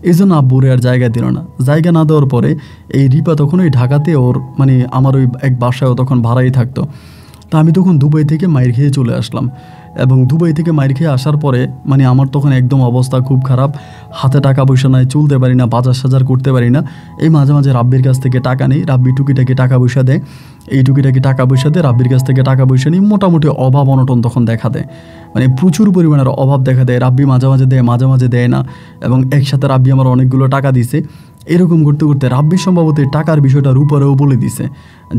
এই জন্য আব্বুরে আর জায়গা দিল না। জায়গা না দেওয়ার পরে এই রিপা তখন ওই ঢাকাতে ওর মানে আমার ওই এক বাসায়ও তখন ভাড়াই থাকতো। তা আমি তখন দুবাই থেকে মাইর খেয়ে চলে আসলাম। এবং দুবাই থেকে মাইর খেয়ে আসার পরে মানে আমার তখন একদম অবস্থা খুব খারাপ, হাতে টাকা পয়সা নাই, চলতে পারি না, বাজার সাজার করতে পারি না। এই মাঝে মাঝে রাব্বির কাছ থেকে টাকা নেই, রাব্বি টুকিটাকি টাকা পয়সা দেয়, এই টুকিটাকি টাকা পয়সা দেয়, রাব্বির কাছ থেকে টাকা পয়সা নিই, মোটামুটি অভাব অনটন তখন দেখা দেয়, মানে প্রচুর পরিমাণের অভাব দেখা দেয়। রাব্বি মাঝে মাঝে দেয়, মাঝে মাঝে দেয় না। এবং একসাথে রাব্বি আমার অনেকগুলো টাকা দিছে। এরকম করতে করতে রাব্বির সম্ভবত টাকার বিষয়টা রূপারেও বলে দিছে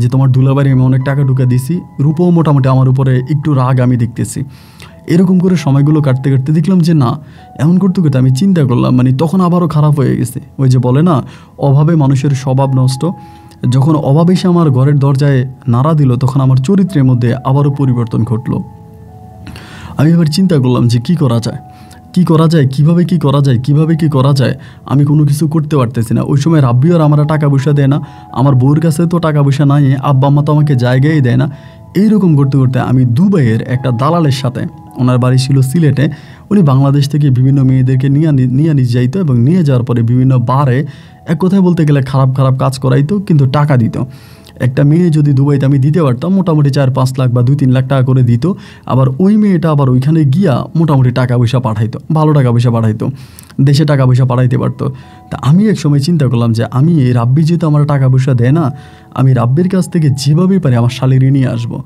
যে তোমার দুলাবাড়ি আমি অনেক টাকা ঢুকে দিছি। রূপও মোটামুটি আমার উপরে একটু রাগ আমি দেখতেছি। এরকম করে সময়গুলো কাটতে কাটতে দেখলাম যে না, এমন করতে করতে আমি চিন্তা করলাম, মানে তখন আবারও খারাপ হয়ে গেছে। ওই যে বলে না, অভাবে মানুষের স্বভাব নষ্ট। যখন অভাব এসে আমার ঘরের দরজায় নাড়া দিল, তখন আমার চরিত্রের মধ্যে আবারও পরিবর্তন ঘটলো। আমি এবার চিন্তা করলাম যে কী করা যায়, কিভাবে কি করা যায়। আমি কোনো কিছু করতে পারতেছি না। ওই সময় রাব্বিও আর আমার টাকা পয়সা দেয় না, আমার বউর কাছে তো টাকা পয়সা নাই, আব্বা আম্মা তো আমাকে জায়গায় দেয় না। এইরকম করতে করতে আমি দুবাইয়ের একটা দালালের সাথে, ওনার বাড়ি ছিল সিলেটে, উনি বাংলাদেশ থেকে বিভিন্ন মেয়েদেরকে নিয়ে যাইতো এবং নিয়ে যাওয়ার পরে বিভিন্ন বারে, এক কথায় বলতে গেলে খারাপ খারাপ কাজ করাইতো, কিন্তু টাকা দিত। একটা মেয়ে যদি দুবাইতে আমি দিতে পারতাম, মোটামুটি 4-5 লাখ বা 2-3 লাখ টাকা করে দিত। আবার ওই মেয়েটা আবার ওইখানে গিয়া মোটামুটি টাকা পয়সা পাঠাইতো, ভালো টাকা পয়সা পাঠাইতো, দেশে টাকা পয়সা পাঠাইতে পারতো। তা আমি এক সময় চিন্তা করলাম যে আমি এই রাব্বি যেহেতু আমার টাকা পয়সা দেয় না, আমি রাব্বির কাছ থেকে যেভাবেই পারি আমার শালিরি নিয়ে আসবো,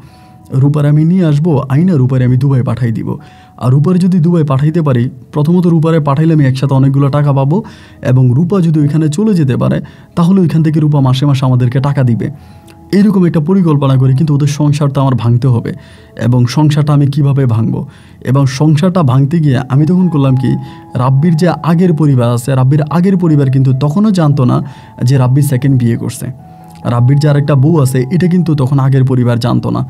রূপার আমি নিয়ে আসবো, আইনা রূপারে আমি দুবাই পাঠাই দিব। আর রূপারে যদি দুবাই পাঠাইতে পারি, প্রথমত রূপারে পাঠাইলে আমি একসাথে অনেকগুলো টাকা পাবো, এবং রূপা যদি ওইখানে চলে যেতে পারে, তাহলে ওইখান থেকে রূপা মাসে মাসে আমাদেরকে টাকা দিবে। এইরকম একটা পরিকল্পনা করি। কিন্তু ওদের সংসারটা আমার ভাঙতে হবে, এবং সংসারটা আমি কিভাবে ভাঙবো, এবং সংসারটা ভাঙতে গিয়ে আমি তখন করলাম কি, রাব্বির যে আগের পরিবার আছে, রাব্বির আগের পরিবার কিন্তু তখনও জানতো না যে রাব্বি সেকেন্ড বিয়ে করছে। রাব্বির যে আরেকটা বউ আছে, এটা কিন্তু তখন আগের পরিবার জানতো না।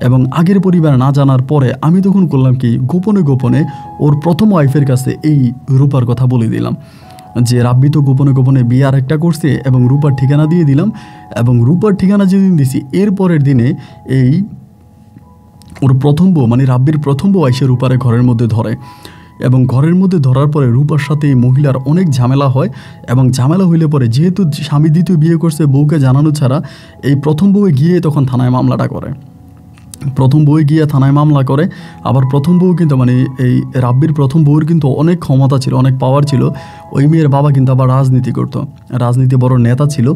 এবং আগের পরিবার না জানার পরে আমি তখন করলাম কি, গোপনে গোপনে ওর প্রথম ওয়াইফের কাছে এই রূপার কথা বলে দিলাম যে রাব্বি তো গোপনে গোপনে বিয়ে আরেকটা করছে, এবং রূপার ঠিকানা দিয়ে দিলাম। এবং রূপার ঠিকানা যেদিন দিছি, এর পরের দিনে এই ওর প্রথম বউ, মানে রাব্বির প্রথম বউ এসে রূপারে ঘরের মধ্যে ধরে। এবং ঘরের মধ্যে ধরার পরে রূপার সাথে এই মহিলার অনেক ঝামেলা হয়। এবং ঝামেলা হইলে পরে, যেহেতু স্বামী দ্বিতীয় বিয়ে করছে, বউকে জানানো ছাড়া, এই প্রথম বউয়ে গিয়ে তখন থানায় মামলাটা করে। প্রথম বউ গিয়ে থানায় মামলা করে। আবার প্রথম বউ কিন্তু মানে এই রাব্বির প্রথম বউর কিন্তু অনেক ক্ষমতা ছিল, অনেক পাওয়ার ছিল। ওই মেয়ের বাবা কিন্তু আবার রাজনীতি করতো, রাজনীতি বড় নেতা ছিল।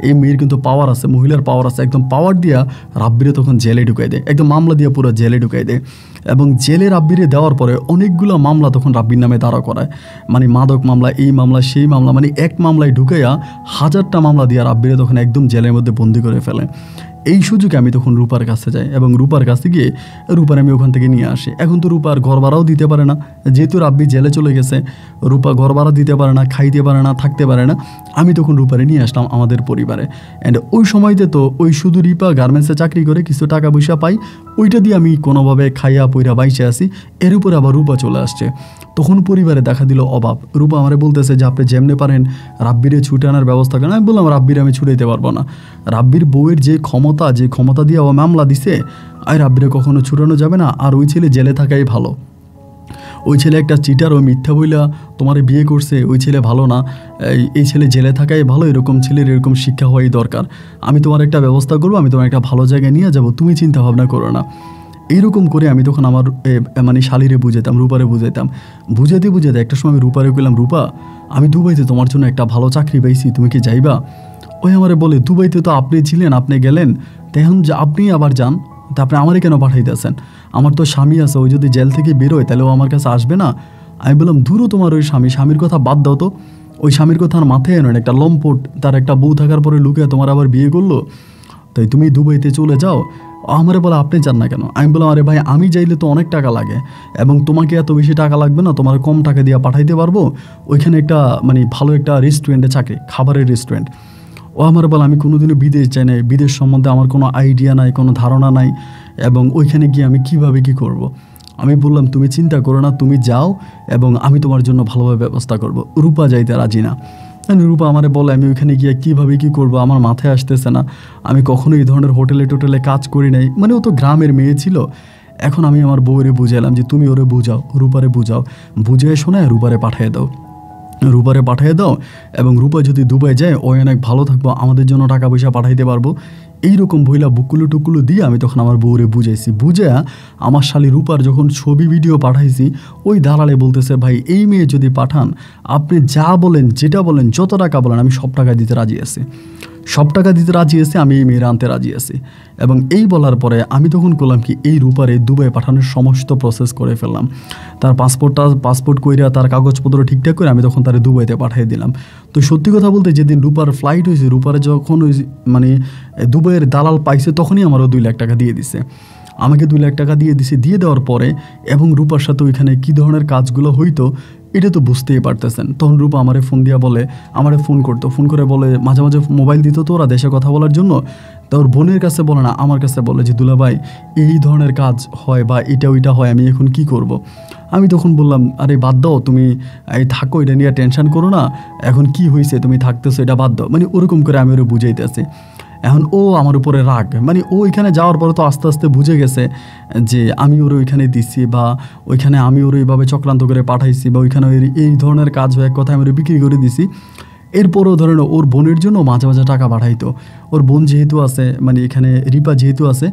এই মেয়ের কিন্তু পাওয়ার আছে, মহিলার পাওয়ার আছে। একদম পাওয়ার দিয়া রাব্বিরে তখন জেলে ঢুকাই দেয়, একদম মামলা দিয়ে পুরো জেলে ঢুকাই দেয়। এবং জেলে রাব্বিরে দেওয়ার পরে অনেকগুলো মামলা তখন রাব্বির নামে দাঁড়া করায়, মানে মাদক মামলা, এই মামলা, সেই মামলা, মানে এক মামলায় ঢুকাইয়া 1000টা মামলা দিয়া রাব্বিরে তখন একদম জেলের মধ্যে বন্দি করে ফেলে। এই সুযোগে আমি তখন রূপার কাছে যাই, এবং রূপার কাছে গিয়ে রূপার আমি ওখান থেকে নিয়ে আসি। এখন তো রূপার ঘর ভাড়াও দিতে পারে না, যেহেতু রাব্বি জেলে চলে গেছে, রূপা ঘর ভাড়া দিতে পারে না, খাইতে পারে না, থাকতে পারে না। আমি তখন রূপারে নিয়ে আসলাম আমাদের পরিবারে। অ্যান্ড ওই সময়তে তো ওই শুধু রিপা গার্মেন্টসে চাকরি করে কিছু টাকা পয়সা পাই, ওইটা দিয়ে আমি কোনোভাবে খাইয়া পইরা বাইসে আসি। এর উপরে আবার রূপা চলে আসছে। তখন পরিবারে দেখা দিল অভাব। রূপা আমারে বলতেছে যে আপনি যেমনে পারেন রাব্বিরে ছুটে আনার ব্যবস্থা করেন। আমি বললাম রাব্বিরে আমি ছুটাইতে পারবো না। রাব্বির বউয়ের যে ক্ষমতা দিয়ে ও মামলা দিছে, আর রাব্বিরে কখনো ছুটানো যাবে না, আর ওই ছেলে জেলে থাকাই ভালো। ওই ছেলে একটা চিটার, ওই মিথ্যা বইলা তোমার বিয়ে করছে, ওই ছেলে ভালো না, এই ছেলে জেলে থাকাই ভালো, এরকম ছেলের এরকম শিক্ষা হওয়াই দরকার। আমি তোমার একটা ব্যবস্থা করবো, আমি তোমার একটা ভালো জায়গায় নিয়ে যাবো, তুমি চিন্তা ভাবনা করো না। এইরকম করে আমি তখন আমার মানে শালিরে বুঝাইতাম, রূপারে বুঝাইতাম। বুঝাতে একটা সময় আমি রূপারে কইলাম, রূপা আমি দুবাইতে তোমার জন্য একটা ভালো চাকরি পাইছি, তুমি কি যাইবা? ওই আমারে বলে, দুবাইতে তো আপনি ছিলেন, আপনি গেলেন, তখন যে আপনি আবার যান, তা আপনি আমারে কেন পাঠাইতেছেন? আমার তো স্বামী আছে, ওই যদি জেল থেকে বেরোয় তাহলে ও আমার কাছে আসবে না। আমি বললাম, দূরও তোমার ওই স্বামীর কথা বাদ দাও তো, ওই স্বামীর কথা আর মাথায় এনো, একটা লম্পট তার একটা বউ থাকার পরে লুকে তোমার আবার বিয়ে করলো, তাই তুমি দুবাইতে চলে যাও। আমারে বলে, আপনি যান না কেন? আমি বললাম, আরে ভাই আমি যাইলে তো অনেক টাকা লাগে, এবং তোমাকে এত বেশি টাকা লাগবে না, তোমার কম টাকা দিয়ে পাঠাইতে পারবো। ওইখানে একটা মানে ভালো একটা রেস্টুরেন্টে চাকরি, খাবারের রেস্টুরেন্ট। ও আমার বলে, আমি কোনোদিনও বিদেশ যাই নাই, বিদেশ সম্বন্ধে আমার কোনো আইডিয়া নাই, কোনো ধারণা নাই, এবং ওইখানে গিয়ে আমি কীভাবে কী করব। আমি বললাম, তুমি চিন্তা করো না, তুমি যাও এবং আমি তোমার জন্য ভালোভাবে ব্যবস্থা করব। রূপা যাইতে রাজি না। রূপা আমারে বলে, আমি ওইখানে গিয়ে কীভাবে কী করবো আমার মাথায় আসতেছে না, আমি কখনো এই ধরনের হোটেলে কাজ করি নাই। মানে ও তো গ্রামের মেয়ে ছিল। এখন আমি আমার বউরে বুঝাইলাম যে তুমি ওরে বুঝাও, রূপারে বুঝাও, বুঝিয়ে শোনায় রূপারে পাঠিয়ে দাও, এবং রূপা যদি দুবাই যায় ও অনেক ভালো থাকবো, আমাদের জন্য টাকা পয়সা পাঠাইতে পারবো। এইরকম ভইলা বুকুলু টুকুলু দিয়ে আমি তখন আমার বউরে বুঝাইছি। বুঝা আমার শালি রূপার যখন ছবি ভিডিও পাঠাইছি, ওই দালালে বলতেছে, ভাই এই মেয়ে যদি পাঠান, আপনি যা বলেন, যেটা বলেন, যত টাকা বলেন, আমি সব টাকা দিতে রাজি আছি, আমি এই মেয়ের আনতে রাজি আছি। এবং এই বলার পরে আমি তখন করলাম কি, এই রূপারে দুবাই পাঠানোর সমস্ত প্রসেস করে ফেললাম। তার পাসপোর্ট কইরা তার কাগজপত্র ঠিকঠাক করে আমি তখন তার দুবাইতে পাঠিয়ে দিলাম। তো সত্যি কথা বলতে, যেদিন রূপার ফ্লাইট হয়েছে, রূপারে যখন ওই মানে দুবাইয়ের দালাল পাইছে, তখনই আমারও 2 লাখ টাকা দিয়ে দিছে। আমাকে 2 লাখ টাকা দিয়ে দেওয়ার পরে, এবং রূপার সাথে ওইখানে কী ধরনের কাজগুলো হইতো এটা তো বুঝতেই পারতেছেন। তখন রূপা আমারে ফোন করে বলে, মাঝে মাঝে মোবাইল দিত তো ওরা দেশে কথা বলার জন্য। তো ওর বোনের কাছে বলে না, আমার কাছে বলে যে, দুলাভাই এই ধরনের কাজ হয় বা এটা ওইটা হয়, আমি এখন কি করব। আমি তখন বললাম, আরে বাদ দাও, তুমি এই থাকো, এটা নিয়ে টেনশন করো না, এখন কি হয়েছে, তুমি থাকতেছো, এটা বাদ দাও। মানে ওরকম করে আমি ওরা বুঝাইতেছি। এখন ও আমার উপরে রাগ, মানে ও ওইখানে যাওয়ার পরে তো আস্তে আস্তে বুঝে গেছে যে আমি ওর ওইখানে দিচ্ছি, বা ওইখানে আমি ওর ওইভাবে চক্রান্ত করে পাঠাইছি, বা ওইখানে এই ধরনের কাজ হয়, এক কথা আমি ওর বিক্রি করে দিছি। এরপরও ধরেন ওর বোনের জন্য মাঝে মাঝে টাকা পাঠাইতো। ওর বোন যেহেতু আছে, মানে এখানে রিপা যেহেতু আছে,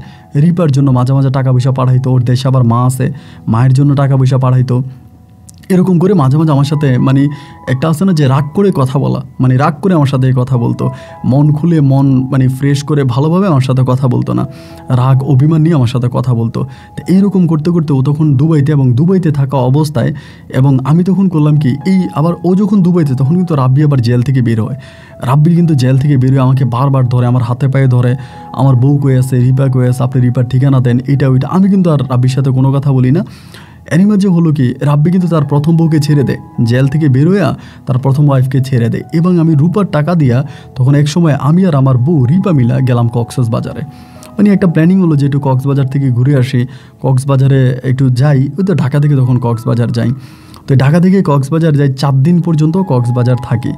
রিপার জন্য মাঝে মাঝে টাকা পয়সা পাঠাইতো। ওর দেশে আবার মা আছে, মায়ের জন্য টাকা পয়সা পাঠাইতো। এরকম করে মাঝে মাঝে আমার সাথে, মানে একটা আছে না যে রাগ করে কথা বলা, মানে রাগ করে আমার সাথে কথা বলতো, মন খুলে, মন মানে ফ্রেশ করে ভালোভাবে আমার সাথে কথা বলতো না, রাগ অভিমান নিয়ে আমার সাথে কথা বলতো। তো এইরকম করতে করতে ও তখন দুবাইতে থাকা অবস্থায়, এবং আমি তখন করলাম কি, আবার ও যখন দুবাইতে, তখন কিন্তু রাব্বি আবার জেল থেকে বের হয়। রাব্বি কিন্তু জেল থেকে বের হয়ে আমাকে বারবার ধরে, আমার হাতে পায়ে ধরে, আমার বউ কয়ে আছে, রিপা কয়ে আছে, আপনি রিপার ঠিকানা দেন, এটা ওইটা। আমি কিন্তু আর রাব্বির সাথে কোনো কথা বলি না। অ্যানিমাজে হলো কি, রাব্বি কিন্তু তার প্রথম বউকে ছেড়ে দেয়, জেল থেকে বেরোয়া তার প্রথম ওয়াইফকে ছেড়ে দেয়। এবং আমি রূপার টাকা দিয়া তখন এক সময় আমি আর আমার বউ রিপা মিলা গেলাম কক্সবাজারে। মানে একটা প্ল্যানিং হলো যে একটু কক্সবাজার থেকে ঘুরে আসি, কক্সবাজারে একটু যাই। ওই তো ঢাকা থেকে তখন কক্সবাজার যাই। তো ঢাকা থেকে কক্সবাজার যাই, 4 দিন পর্যন্ত কক্সবাজার থাকি।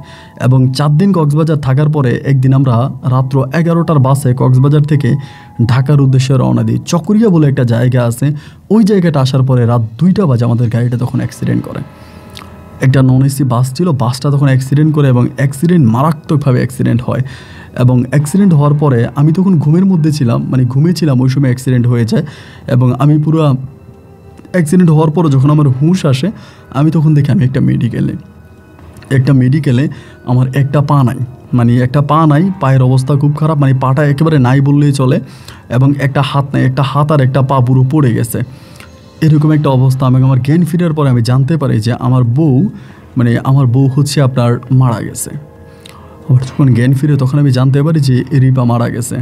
এবং 4 দিন কক্সবাজার থাকার পরে একদিন আমরা রাত্র 11টার বাসে কক্সবাজার থেকে ঢাকার উদ্দেশ্যে রওনা দিই। চকরিয়া বলে একটা জায়গা আছে, ওই জায়গাটা আসার পরে রাত 2টা বাজে আমাদের গাড়িটা তখন অ্যাক্সিডেন্ট করে। একটা নন এসি বাস ছিল, বাসটা তখন অ্যাক্সিডেন্ট করে, এবং মারাত্মকভাবে অ্যাক্সিডেন্ট হয়। এবং অ্যাক্সিডেন্ট হওয়ার পরে আমি তখন ঘুমের মধ্যে ছিলাম, মানে ঘুমিয়েছিলাম, ওই সময় অ্যাক্সিডেন্ট হয়ে যায়। এবং আমি পুরো অ্যাক্সিডেন্ট হওয়ার পরে যখন আমার হুঁশ আসে, আমি তখন দেখি আমি একটা মেডিকেলে আমার একটা পা নাই, মানে একটা পা নাই, পায়ের অবস্থা খুব খারাপ, মানে পাটা একেবারে নাই বললেই চলে। এবং একটা হাত নাই, একটা হাত আর একটা পা পুরো পড়ে গেছে, এরকম একটা অবস্থা। এবং আমার জ্ঞান ফিরার পরে আমি জানতে পারি যে আমার বউ হচ্ছে আপনার মারা গেছে। আমার যখন জ্ঞান ফিরে তখন আমি জানতে পারি যে রিপা মারা গেছে।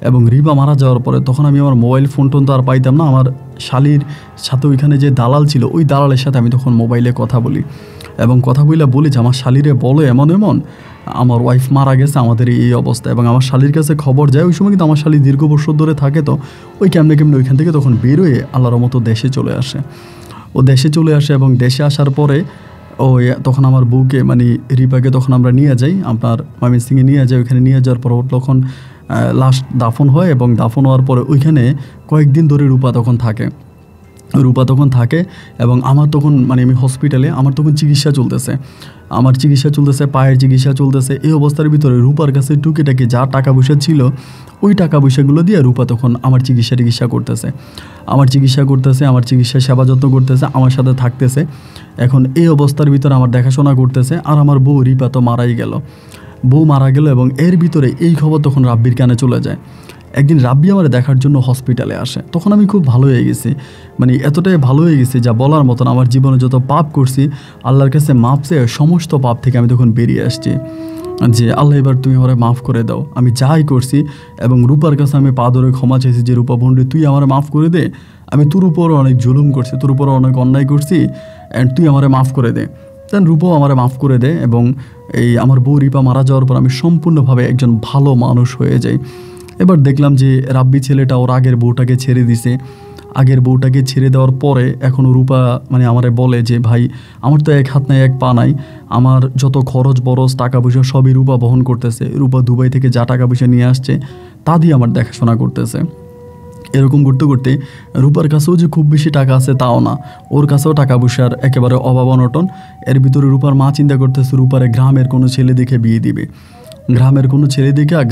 এবং রিপা মারা যাওয়ার পরে তখন আমি আমার মোবাইল ফোন তো আর পাইতাম না। আমার শালির সাথে ওইখানে যে দালাল ছিল, ওই দালালের সাথে আমি তখন মোবাইলে কথা বলি, এবং কথা বলি যে আমার শালিরে বলো এমন আমার ওয়াইফ মারা গেছে, আমাদের এই অবস্থা। এবং আমার শালির কাছে খবর যায়। ওই সময় কিন্তু আমার শালি দীর্ঘ বছর ধরে থাকে, তো ওই কেমনে ওইখান থেকে তখন বেরোয় আল্লাহর মতো দেশে চলে আসে। এবং দেশে আসার পরে তখন আমার বউকে, মানে রিপাকে তখন আমরা নিয়ে যাই, আপনার ময়মনসিংহে নিয়ে যাই। ওইখানে নিয়ে যাওয়ার পর তখন লাশ দাফন হয় এবং দাফন হওয়ার পরে ওইখানে কয়েকদিন ধরে রূপা তখন থাকে এবং আমার তখন মানে আমি হসপিটালে, আমার তখন চিকিৎসা চলতেছে, পায়ের চিকিৎসা চলতেছে। এই অবস্থার ভিতরে রূপার কাছে টুকিটাকি যা টাকা পয়সা ছিল ওই টাকা পয়সাগুলো দিয়ে রূপা তখন আমার চিকিৎসা করতেছে, আমার চিকিৎসা সেবা যত্ন করতেছে, আমার সাথে থাকতেছে। এখন এই অবস্থার ভিতরে আমার দেখাশোনা করতেছে। আর আমার বউ রিপা তো মারা গেল এবং এর ভিতরে এই খবর তখন রাব্বির কানে চলে যায়। একদিন রাব্বি আমার দেখার জন্য হসপিটালে আসে। তখন আমি খুব ভালো হয়ে গেছি, মানে এতটাই ভালো হয়ে গেছি যা বলার মতন। আমার জীবনে যত পাপ করছি আল্লাহর কাছে মাপ চেয়ে সমস্ত পাপ থেকে আমি তখন বেরিয়ে আসছি যে আল্লাহ এবার তুমি আমারে মাফ করে দাও, আমি যাই করছি। এবং রূপার কাছে আমি পা ধরে ক্ষমা চাইছি যে রূপা বন্ধু তুই আমার মাফ করে দে, আমি তোর উপরও অনেক জুলুম করছি, তোর উপরও অনেক অন্যায় করছি, অ্যান্ড তুই আমারে মাফ করে দে। দেন রূপাও আমারে মাফ করে দে এবং এই আমার বউ রিপা মারা যাওয়ার পর আমি সম্পূর্ণভাবে একজন ভালো মানুষ হয়ে যাই। এবার দেখলাম যে রাব্বি ছেলেটা ওর আগের বউটাকে ছেড়ে দেওয়ার পরে এখনও রূপা মানে আমারে বলে যে ভাই আমার তো এক হাত নাই এক পা নাই, আমার যত খরচ বরচ টাকা পয়সা সবই রূপা বহন করতেছে, রূপা দুবাই থেকে যা টাকা পয়সা নিয়ে আসছে তা দিয়ে আমার দেখাশোনা করতেছে। এরকম করতে করতে রূপার কাছেও যে খুব বেশি টাকা আছে তাও না, ওর কাছেও টাকা পয়সার একেবারে অভাব অনটন। এর ভিতরে রূপার মা চিন্তা করতেছে রূপারে গ্রামের কোনো ছেলে দেখে বিয়ে দিবে,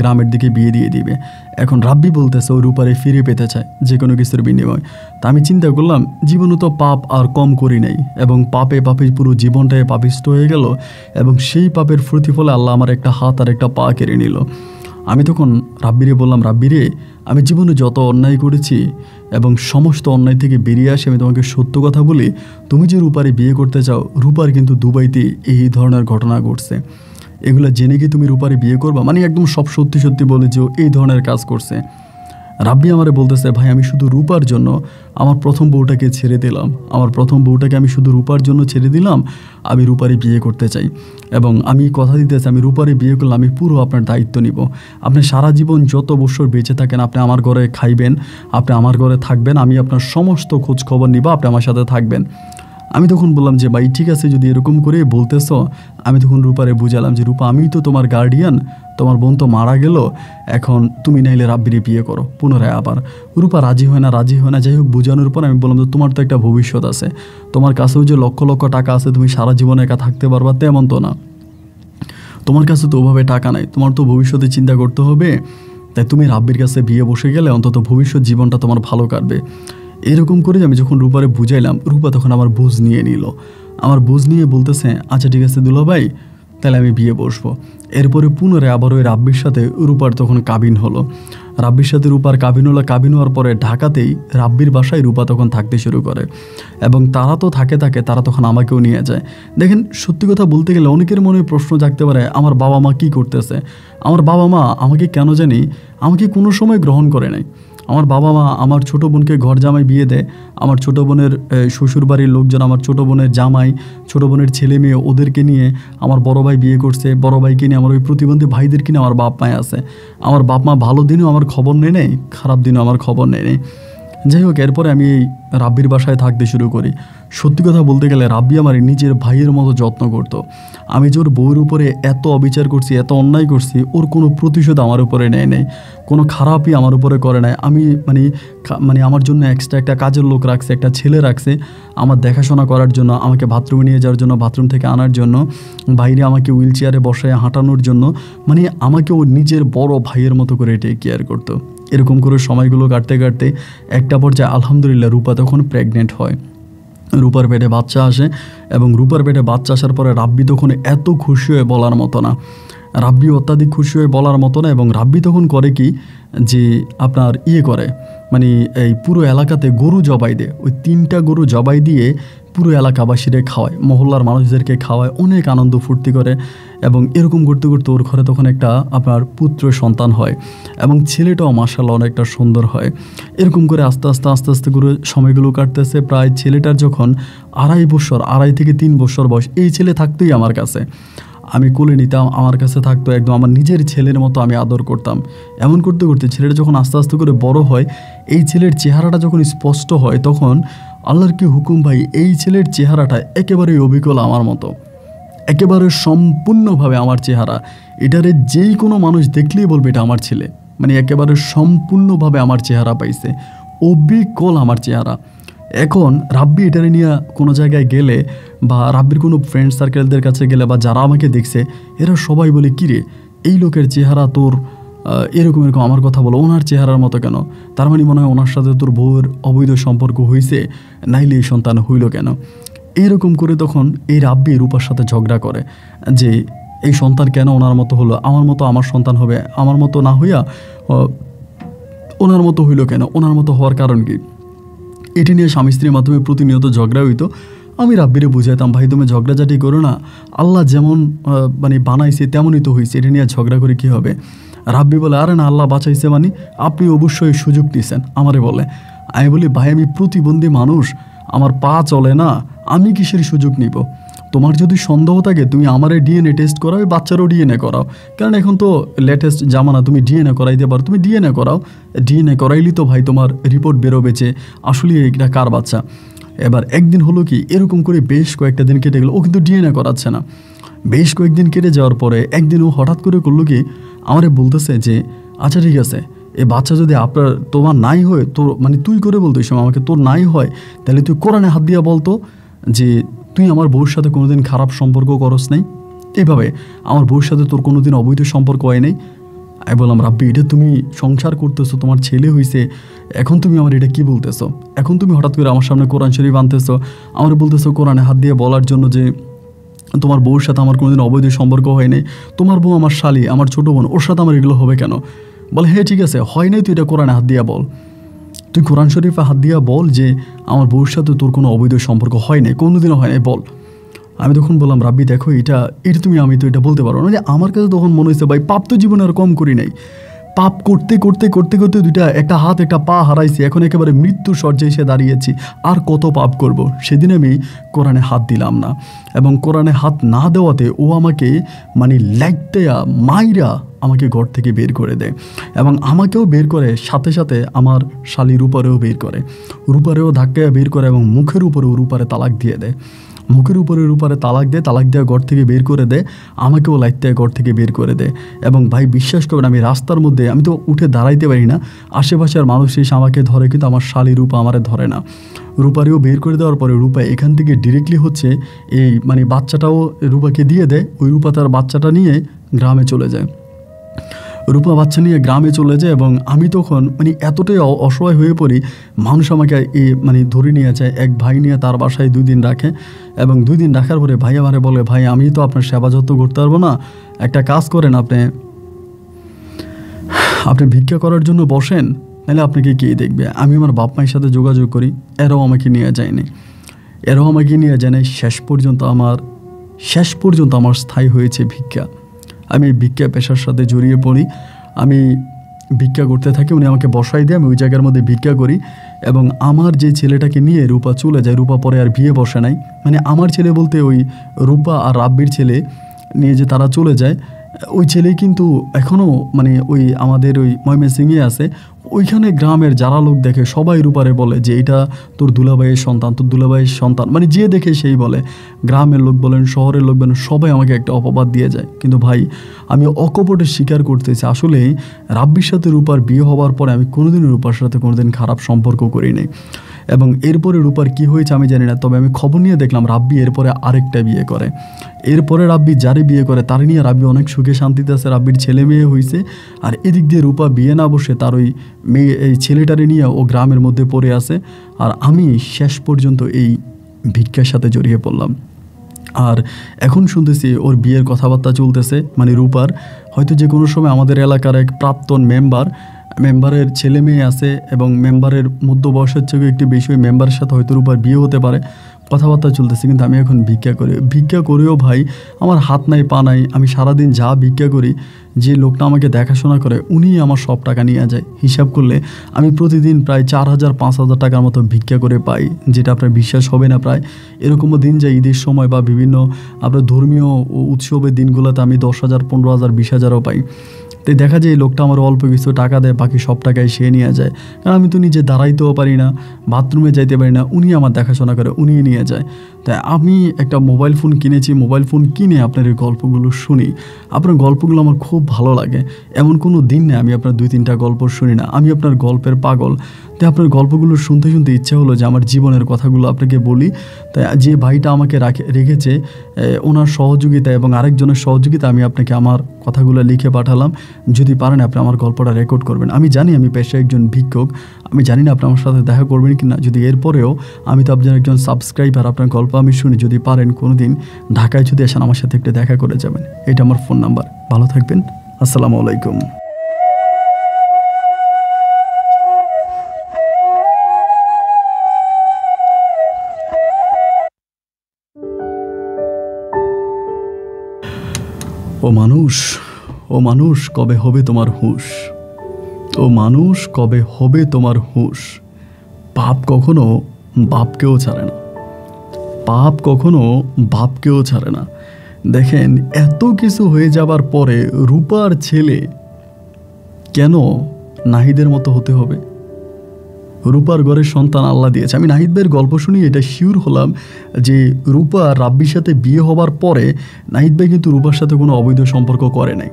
গ্রামের দিকে বিয়ে দিয়ে দিবে। এখন রাব্বি বলতেছে ও রূপারে ফিরে পেতে চায় যে কোনো কিছুর বিনিময়। তা আমি চিন্তা করলাম জীবনে তো পাপ আর কম করি নাই এবং পাপে পুরো জীবনটাই পাপিষ্ট হয়ে গেল এবং সেই পাপের প্রতিফলে আল্লাহ আমার একটা হাত আর একটা পা কেড়ে নিল। আমি তখন রাব্বিরে বললাম, রাব্বিরে আমি জীবনে যত অন্যায় করেছি এবং সমস্ত অন্যায় থেকে বেরিয়ে আসে আমি তোমাকে সত্য কথা বলি, তুমি যে রূপারে বিয়ে করতে চাও, রূপার কিন্তু দুবাইতে এই ধরনের ঘটনা ঘটছে, এগুলো জেনে কি তুমি রূপারে বিয়ে করবা? মানে একদম সব সত্যি বলে যে এই ধরনের কাজ করছে। রাব্বি আমারে বলতেছে ভাই আমি শুধু রূপার জন্য আমার প্রথম বউটাকে আমি শুধু রূপার জন্য ছেড়ে দিলাম, আমি রূপারে বিয়ে করতে চাই এবং আমি কথা দিতেছি আমি রূপারে বিয়ে করলে আমি পুরো আপনার দায়িত্ব নিব। আপনি সারা জীবন যত বছর বেঁচে থাকেন আপনি আমার ঘরে খাইবেন, আপনি আমার ঘরে থাকবেন, আমি আপনার সমস্ত খোঁজ খবর নিব, আপনি আমার সাথে থাকবেন। আমি তখন বললাম যে ভাই ঠিক আছে যদি এরকম করে বলতেছ। আমি তখন রূপারে বুঝালাম যে রূপা আমি তো তোমার গার্ডিয়ান, তোমার বোন তো মারা গেল, এখন তুমি নাইলে রাব্বিরে বিয়ে করো পুনরায় আবার। রূপা রাজি হয় না, যাই হোক বোঝানোর পর আমি বললাম যে তোমার তো একটা ভবিষ্যৎ আছে, তোমার কাছেও যে লক্ষ লক্ষ টাকা আছে তুমি সারা জীবন একা থাকতে পারবা তেমন তো না, তোমার কাছে তো ওভাবে টাকা নাই, তোমার তো ভবিষ্যতে চিন্তা করতে হবে, তাই তুমি রাব্বির কাছে বিয়ে বসে গেলে অন্তত ভবিষ্যৎ জীবনটা তোমার ভালো কাটবে। এরকম করে আমি যখন রূপারে বুঝাইলাম রূপা তখন আমার বুঝ নিয়ে নিল, আমার বুঝ নিয়ে বলতেছে আচ্ছা ঠিক আছে দুলাভাই তাহলে আমি বিয়ে বসবো। এরপরে পুনরায় আবার ওই রাব্বির সাথে রূপার তখন কাবিন হলো, রূপার কাবিন হওয়ার পরে ঢাকাতেই রাব্বির বাসায় রূপা তখন থাকতে শুরু করে এবং তারা তো থাকে তারা তখন আমাকেও নিয়ে যায়। দেখেন সত্যি কথা বলতে গেলে অনেকের মনে প্রশ্ন জাগতে পারে আমার বাবা মা কী করতেছে, আমার বাবা মা আমাকে কেন জানি আমাকে কোনো সময় গ্রহণ করে নাই। আমার বাবা মা আমার ছোটো বোনকে ঘর জামাই বিয়ে দেয়, আমার ছোটো বোনের শ্বশুর বাড়ির লোকজন আমার ছোটো বোনের জামাই, ছোটো বোনের ছেলে মেয়ে ওদেরকে নিয়ে আমার বড় ভাই বিয়ে করছে, বড় ভাইকে নিয়ে আমার ওই প্রতিবন্ধী ভাইদেরকে নিয়ে আমার বাপ মায় আছে। আমার বাপ মা ভালো দিনেও আমার খবর নেই, খারাপ দিনেও আমার খবর নেই। যাই হোক এরপরে আমি এই রাব্বির বাসায় থাকতে শুরু করি। সত্যি কথা বলতে গেলে রাব্বি আমার নিজের ভাইয়ের মতো যত্ন করতো। আমি যে ওর বউয়ের উপরে এত অবিচার করছি, এত অন্যায় করছি, ওর কোনো প্রতিশোধ আমার উপরে নেয় নাই, কোনো খারাপই আমার উপরে করে নাই। আমি মানে আমার জন্য এক্সট্রা একটা কাজের লোক রাখছে, একটা ছেলে রাখছে আমার দেখাশোনা করার জন্য, আমাকে বাথরুমে নিয়ে যাওয়ার জন্য, বাথরুম থেকে আনার জন্য, বাইরে আমাকে হুইল চেয়ারে বসায় হাঁটানোর জন্য, মানে আমাকে ও নিজের বড় ভাইয়ের মতো করে টেক কেয়ার করতো। এরকম করে সময়গুলো কাটতে একটা পর্যায়ে আলহামদুলিল্লাহ রূপা তখন প্রেগনেন্ট হয়, রূপার পেটে বাচ্চা আসে এবং রূপার পেটে বাচ্চা আসার পরে রাব্বি তখন এত খুশি হয়ে বলার মতো না, অত্যাধিক খুশি হয়ে বলার মতো না। এবং রাব্বি তখন করে কি যে আপনার করে মানে এই পুরো এলাকাতে গরু জবাই দেয়, ওই 3টা গরু জবাই দিয়ে পুরো এলাকাবাসীরে খাওয়ায়, মহল্লার মানুষদেরকে খাওয়ায়, অনেক আনন্দ ফুর্তি করে। এবং এরকম করতে করতে ওর ঘরে তখন একটা আপনার পুত্র সন্তান হয় এবং ছেলেটাও মাশাআল্লাহ অনেকটা সুন্দর হয়। এরকম করে আস্তে আস্তে করে সময়গুলো কাটতেছে। প্রায় ছেলেটার যখন 2.5 থেকে 3 বছর বয়স, এই ছেলে থাকতোই আমার কাছে, আমি কোলে নিতাম, আমার কাছে থাকতো, একদম আমার নিজের ছেলের মতো আমি আদর করতাম। এমন করতে করতে ছেলেটা যখন আস্তে করে বড় হয়, এই ছেলের চেহারাটা যখন স্পষ্ট হয় তখন আল্লাহর কি হুকুম ভাই, এই ছেলের চেহারাটা একেবারেই অবিকল আমার মতো, একেবারে সম্পূর্ণভাবে আমার চেহারা। এটারে যেই কোনো মানুষ দেখলেই বলবে এটা আমার ছেলে, মানে একেবারে সম্পূর্ণভাবে আমার চেহারা পাইছে, অবিকল আমার চেহারা। এখন রাব্বি এটারে নিয়ে কোনো জায়গায় গেলে বা রাব্বির কোনো ফ্রেন্ড সার্কেলদের কাছে গেলে বা যারা আমাকে দেখছে এরা সবাই বলে কিরে এই লোকের চেহারা তোর এরকম এরকম, আমার কথা বলো ওনার চেহারার মতো কেন, তার মানে মনে হয় ওনার সাথে তোর বউয়ের অবৈধ সম্পর্ক হয়েছে, নাইলে এই সন্তান হইল কেন। এইরকম করে তখন এই রাব্বি রূপার সাথে ঝগড়া করে যে এই সন্তান কেন ওনার মতো হলো, আমার মতো আমার সন্তান হবে, আমার মতো না হইয়া ওনার মতো হইল কেন, ওনার মতো হওয়ার কারণ কি। এটি নিয়ে স্বামী স্ত্রীর মাধ্যমে প্রতিনিয়ত ঝগড়া হইতো। আমি রাব্বিরে বুঝাইতাম ভাই তুমি ঝগড়াঝাটি করো না, আল্লাহ যেমন মানে বানাইছে তেমনই তো হয়েছে, এটা নিয়ে ঝগড়া করে কী হবে। রাব্বি বলে আরে না আল্লাহ বাঁচাইছে মানে আপনি অবশ্যই সুযোগ নিছেন আমারে বলে। আমি বলি ভাই আমি প্রতিবন্ধী মানুষ, আমার পা চলে না, আমি কিসের সুযোগ নিব। তোমার যদি সন্দেহ থাকে তুমি আমারে ডিএনএ টেস্ট করাও, বাচ্চারও ডিএনএ করাও, কারণ এখন তো লেটেস্ট জামানা, তুমি ডিএনএ করাইতে পারো, তুমি ডিএনএ করাও, ডিএনএ করাইলি তো ভাই তোমার রিপোর্ট বেরোবে যে আসলে এটা কার বাচ্চা। এবার একদিন হলো কি এরকম করে বেশ কয়েকটা দিন কেটে গেলো, ও কিন্তু ডিএনএ করাচ্ছে না। বেশ কয়েকদিন কেটে যাওয়ার পরে একদিন ও হঠাৎ করে করলো কি আমারে বলতেছে যে আচ্ছা ঠিক আছে এ বাচ্চা যদি তোমার নাই হয়, তোর মানে তুই করে বলতো এই সময় আমাকে, তোর নাই হয় তাহলে তুই কোরআনে হাত দিয়া বলতো যে তুই আমার বউর সাথে কোনোদিন খারাপ সম্পর্ক করস নাই, এইভাবে আমার বউর সাথে তোর কোনোদিন অবৈধ সম্পর্ক হয় নাই। আমি বললাম রাব্বি এটা তুমি সংসার করতেছো, তোমার ছেলে হয়েছে, এখন তুমি আমার এটা কি বলতেছো, এখন তুমি হঠাৎ করে আমার সামনে কোরআন শরীফ আনতেছো, আমার বলতেছো কোরআনে হাত দিয়ে বলার জন্য যে তোমার বউর সাথে আমার কোনোদিন অবৈধ সম্পর্ক হয় নাই, তোমার বউ আমার শালি, আমার ছোটো বোন, ওর সাথে আমার এগুলো হবে কেন। বলে হ্যাঁ ঠিক আছে হয় নাই, তুই এটা কোরআনে হাত দিয়া বল, তুই কোরআন শরীফে হাত দিয়া বল যে আমার বউর সাথে তোর কোনো অবৈধ সম্পর্ক হয় নাই, কোনোদিনও হয় নাই বল। আমি তখন বললাম রাব্বি দেখো এটা তুমি আমি তো এটা বলতে পারবো না। মানে আমার কাছে তখন মনে হয়েছে ভাই পাপ তো জীবনে আর কম করি নাই, পাপ করতে করতে করতে করতে দুইটা একটা হাত একটা পা হারাইছি, এখন একেবারে মৃত্যুর শয্যায় এসে দাঁড়িয়েছি, আর কত পাপ করব। সেদিন আমি কোরআনে হাত দিলাম না, এবং কোরআনে হাত না দেওয়াতে ও আমাকে মানে ল্যাগতেয়া মাইরা আমাকে ঘর থেকে বের করে দেয়, এবং আমাকেও বের করে সাথে সাথে আমার শালি রূপারেও বের করে, রূপারেও ধাক্কায় বের করে এবং মুখের উপরেও রূপারে তালাক দিয়ে দেয়, মুখের উপরে রূপারে তালাক দেওয়া ঘর থেকে বের করে দেয়, আমাকেও লাইতে ঘর থেকে বের করে দেয়। এবং ভাই বিশ্বাস করবেন আমি রাস্তার মধ্যে আমি তো উঠে দাঁড়াইতে পারি না, আশেপাশের মানুষ এসে আমাকে ধরে, কিন্তু আমার শালি রূপা আমারে ধরে না। রূপারেও বের করে দেওয়ার পরে রূপা এখান থেকে ডিরেক্টলি হচ্ছে এই মানে বাচ্চাটাও রূপাকে দিয়ে দেয়, ওই রূপা তার বাচ্চাটা নিয়ে গ্রামে চলে যায়, রূপা বাচ্চা নিয়ে গ্রামে চলে যায়। এবং আমি তখন মানে এতটাই অসহায় হয়ে পড়ি, মানুষ আমাকে মানে ধরে নিয়ে যায়, এক ভাই নিয়ে তার বাসায় 2 দিন রাখে, এবং 2 দিন রাখার পরে ভাই আমারে বলে ভাই আমি তো আপনার সেবা যত্ন করতে পারবো না, একটা কাজ করেন আপনি ভিক্ষা করার জন্য বসেন, নাহলে আপনাকে কে দেখবে। আমি আমার বাপ মায়ের সাথে যোগাযোগ করি, এরাও আমাকে নিয়ে যায়নি, শেষ পর্যন্ত আমার স্থায়ী হয়েছে ভিক্ষা। আমি ভিক্ষা পেশার সাথে জড়িয়ে পড়ি, আমি ভিক্ষা করতে থাকি, উনি আমাকে বসাই দিয়ে আমি ওই জায়গার মধ্যে ভিক্ষা করি। এবং আমার যে ছেলেটাকে নিয়ে রূপা চলে যায়, রূপা পরে আর বিয়ে বসে নাই, মানে আমার ছেলে বলতে ওই রূপা আর রাব্বির ছেলে নিয়ে যে তারা চলে যায়, ওই ছেলে কিন্তু এখনও মানে ওই আমাদের ওই ময়মনসিংহে আছে, ওইখানে গ্রামের যারা লোক দেখে সবাই রূপারে বলে যে এটা তোর দুলাভাইয়ের সন্তান, মানে যে দেখে সেই বলে, গ্রামের লোক বলেন শহরের লোক বলেন সবাই আমাকে একটা অপবাদ দিয়ে যায়। কিন্তু ভাই আমি অকপটে স্বীকার করতেছি আসলে রাব্বির সাথে রূপার বিয়ে হওয়ার পরে আমি কোনোদিন রূপার সাথে কোনোদিন খারাপ সম্পর্ক করি নাই। এবং এরপরে রূপার কি হয়েছে আমি জানি না, তবে আমি খবর নিয়ে দেখলাম রাব্বি এরপরে আরেকটা বিয়ে করে, এরপরে রাব্বি যারে বিয়ে করে তার নিয়ে রাব্বি অনেক সুখে শান্তিতে আছে, রাব্বির ছেলে মেয়ে হয়েছে। আর এদিক দিয়ে রূপা বিয়ে না বসে তার ওই এই ছেলেটারে নিয়ে ও গ্রামের মধ্যে পড়ে আছে, আর আমি শেষ পর্যন্ত এই ভিক্ষার সাথে জড়িয়ে পড়লাম। আর এখন শুনতেছি ওর বিয়ের কথাবার্তা চলতেছে, মানে রূপার হয়তো যে কোনো সময় আমাদের এলাকার এক প্রাক্তন মেম্বারের ছেলে মেয়ে আছে, এবং মেম্বারের মধ্য বয়সের থেকে একটু বেশি, ওই মেম্বারের সাথে হয়তো রূপার বিয়ে হতে পারে, কথাবার্তা চলতেছে। কিন্তু আমি এখন ভিক্ষা করেও ভাই আমার হাত নাই পা নাই, আমি সারাদিন যা ভিক্ষা করি, যে লোকটা আমাকে দেখাশোনা করে উনিই আমার সব টাকা নিয়ে যায়। হিসাব করলে আমি প্রতিদিন প্রায় 4000-5000 টাকার মতো ভিক্ষা করে পাই, যেটা আপনার বিশ্বাস হবে না। প্রায় এরকমও দিন যায় ঈদের সময় বা বিভিন্ন আপনার ধর্মীয় উৎসবের দিনগুলোতে আমি 10,000, 15,000, 20,000ও পাই। তাই দেখা যায় এই লোকটা আমার অল্প কিছু টাকা দেয়, বাকি সব টাকায় সে নিয়ে যায়। কারণ আমি তো নিজে দাঁড়াইতেও পারি না, বাথরুমে যাইতে পারি না, উনি আমার দেখাশোনা করে, উনি নিয়ে যায়। তাই আমি একটা মোবাইল ফোন কিনেছি, মোবাইল ফোন কিনে আপনার এই গল্পগুলো শুনি। আপনার গল্পগুলো আমার খুব ভালো লাগে। এমন কোনো দিন নেই আমি আপনার 2-3টা গল্প শুনি না। আমি আপনার গল্পের পাগল। তাই আপনার গল্পগুলো শুনতে শুনতে ইচ্ছা হলো যে আমার জীবনের কথাগুলো আপনাকে বলি। তাই যে ভাইটা আমাকে রেখেছে ওনার সহযোগিতা এবং আরেকজনের সহযোগিতা আমি আপনাকে আমার কথাগুলো লিখে পাঠালাম। যদি পারেন আপনি আমার গল্পটা রেকর্ড করবেন। আমি জানি আমি পেশায় একজন ভিক্ষুক, আমি জানি না আপনি আমার সাথে দেখা করবেন কি না। যদি এরপরেও আমি তো আপনার একজন সাবস্ক্রাইবার, আপনার গল্প আমি শুনি। যদি পারেন কোনো দিন ঢাকায় যদি আসেন আমার সাথে একটু দেখা করে যাবেন। এটা আমার ফোন নাম্বার। ভালো থাকবেন। আসসালামু আলাইকুম। ও মানুষ, ও মানুষ কবে হবে তোমার হুঁশ? ও মানুষ কবে হবে তোমার হুঁশ? পাপ কখনো বাপকেও ছাড়ে না, পাপ কখনো বাপকেও ছাড়ে না। দেখেন, এত কিছু হয়ে যাবার পরে রূপার ছেলে কেন নাহিদের মতো হতে হবে? রূপার ঘরের সন্তান আল্লাহ দিয়েছে। আমি নাহিদ ভাইয়ের গল্প শুনি এটা শিওর হলাম যে রূপা রাব্বির সাথে বিয়ে হবার পরে নাহিদ ভাই কিন্তু রূপার সাথে কোনো অবৈধ সম্পর্ক করে নাই।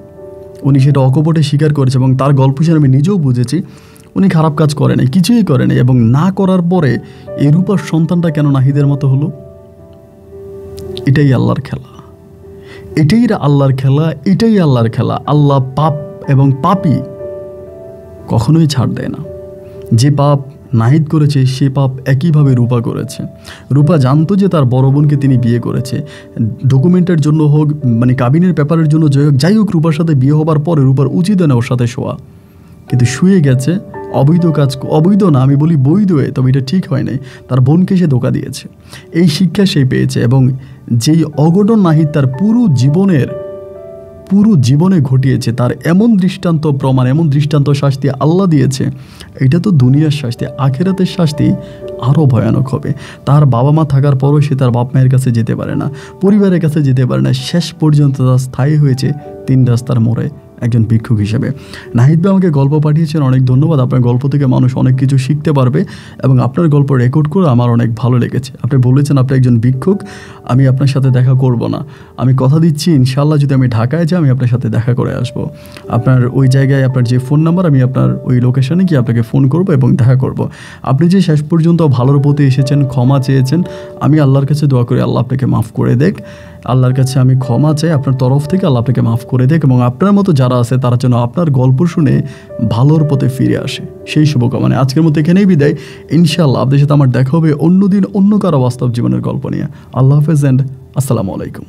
উনি সেটা অকপটে স্বীকার করেছে এবং তার গল্প শুনে আমি নিজেও বুঝেছি উনি খারাপ কাজ করে নাই, কিছুই করে নাই। এবং না করার পরে এই রূপার সন্তানটা কেন নাহিদের মতো হলো? এটাই আল্লাহর খেলা, এটাই আল্লাহর খেলা, এটাই আল্লাহর খেলা। আল্লাহ পাপ এবং পাপী কখনোই ছাড় দেয় না। যে পাপ নাহিদ করেছে সে পাপ একইভাবে রূপা করেছে। রূপা জানতো যে তার বড় বোনকে তিনি বিয়ে করেছে, ডকুমেন্টের জন্য হোক, মানে কাবিনের ব্যাপারের জন্য যাই হোক, রূপার সাথে বিয়ে হবার পরে রূপার উচিত না ওর সাথে শোয়া, কিন্তু শুয়ে গেছে। অবৈধ কাজ, অবৈধ না আমি বলি বৈধ, তবে এটা ঠিক হয় নাই। তার বোনকে সে ধোঁকা দিয়েছে, এই শিক্ষা সে পেয়েছে। এবং যেই অঘটন নাহিদ তার পুরো জীবনে ঘটিয়েছে, তার এমন দৃষ্টান্ত প্রমাণ, এমন দৃষ্টান্ত শাস্তি আল্লাহ দিয়েছে, এটা তো দুনিয়ার শাস্তি। আখিরাতের শাস্তি আরও ভয়ানক হবে। তার বাবা মা থাকার পরও সে তার বাপ মায়ের কাছে যেতে পারে না, পরিবারের কাছে যেতে পারে না। শেষ পর্যন্ত তার স্থায়ী হয়েছে 3 রাস্তার মোড়ে একজন ভিক্ষুক হিসেবে। নাহিদ ভাই আমাকে গল্প পাঠিয়েছেন, অনেক ধন্যবাদ। আপনার গল্প থেকে মানুষ অনেক কিছু শিখতে পারবে এবং আপনার গল্প রেকর্ড করে আমার অনেক ভালো লেগেছে। আপনি বলেছেন আপনি একজন ভিক্ষুক, আমি আপনার সাথে দেখা করব না। আমি কথা দিচ্ছি ইনশাআল্লাহ যদি আমি ঢাকায় যাই আমি আপনার সাথে দেখা করে আসব। আপনার ওই জায়গায় আপনার যে ফোন নাম্বার, আমি আপনার ওই লোকেশনে গিয়ে আপনাকে ফোন করব এবং দেখা করব। আপনি যে শেষ পর্যন্ত ভালোর পথে এসেছেন, ক্ষমা চেয়েছেন, আমি আল্লাহর কাছে দোয়া করি আল্লাহ আপনাকে মাফ করে দেখ। আল্লাহর কাছে আমি ক্ষমা চাই আপনার তরফ থেকে, আল্লাহ আপনাকে মাফ করে দেখ এবং আপনার মতো যারা আছে তারা যেন আপনার গল্প শুনে ভালোর পথে ফিরে আসে, সেই শুভকামনা। আজকের মতো এখানেই বিদায়। ইনশাআল্লাহ আপনাদের সাথে আমার দেখা হবে অন্য দিন অন্য কারো বাস্তব জীবনের গল্প নিয়ে। আল্লাহ হাফেজ এন্ড আসসালামু আলাইকুম।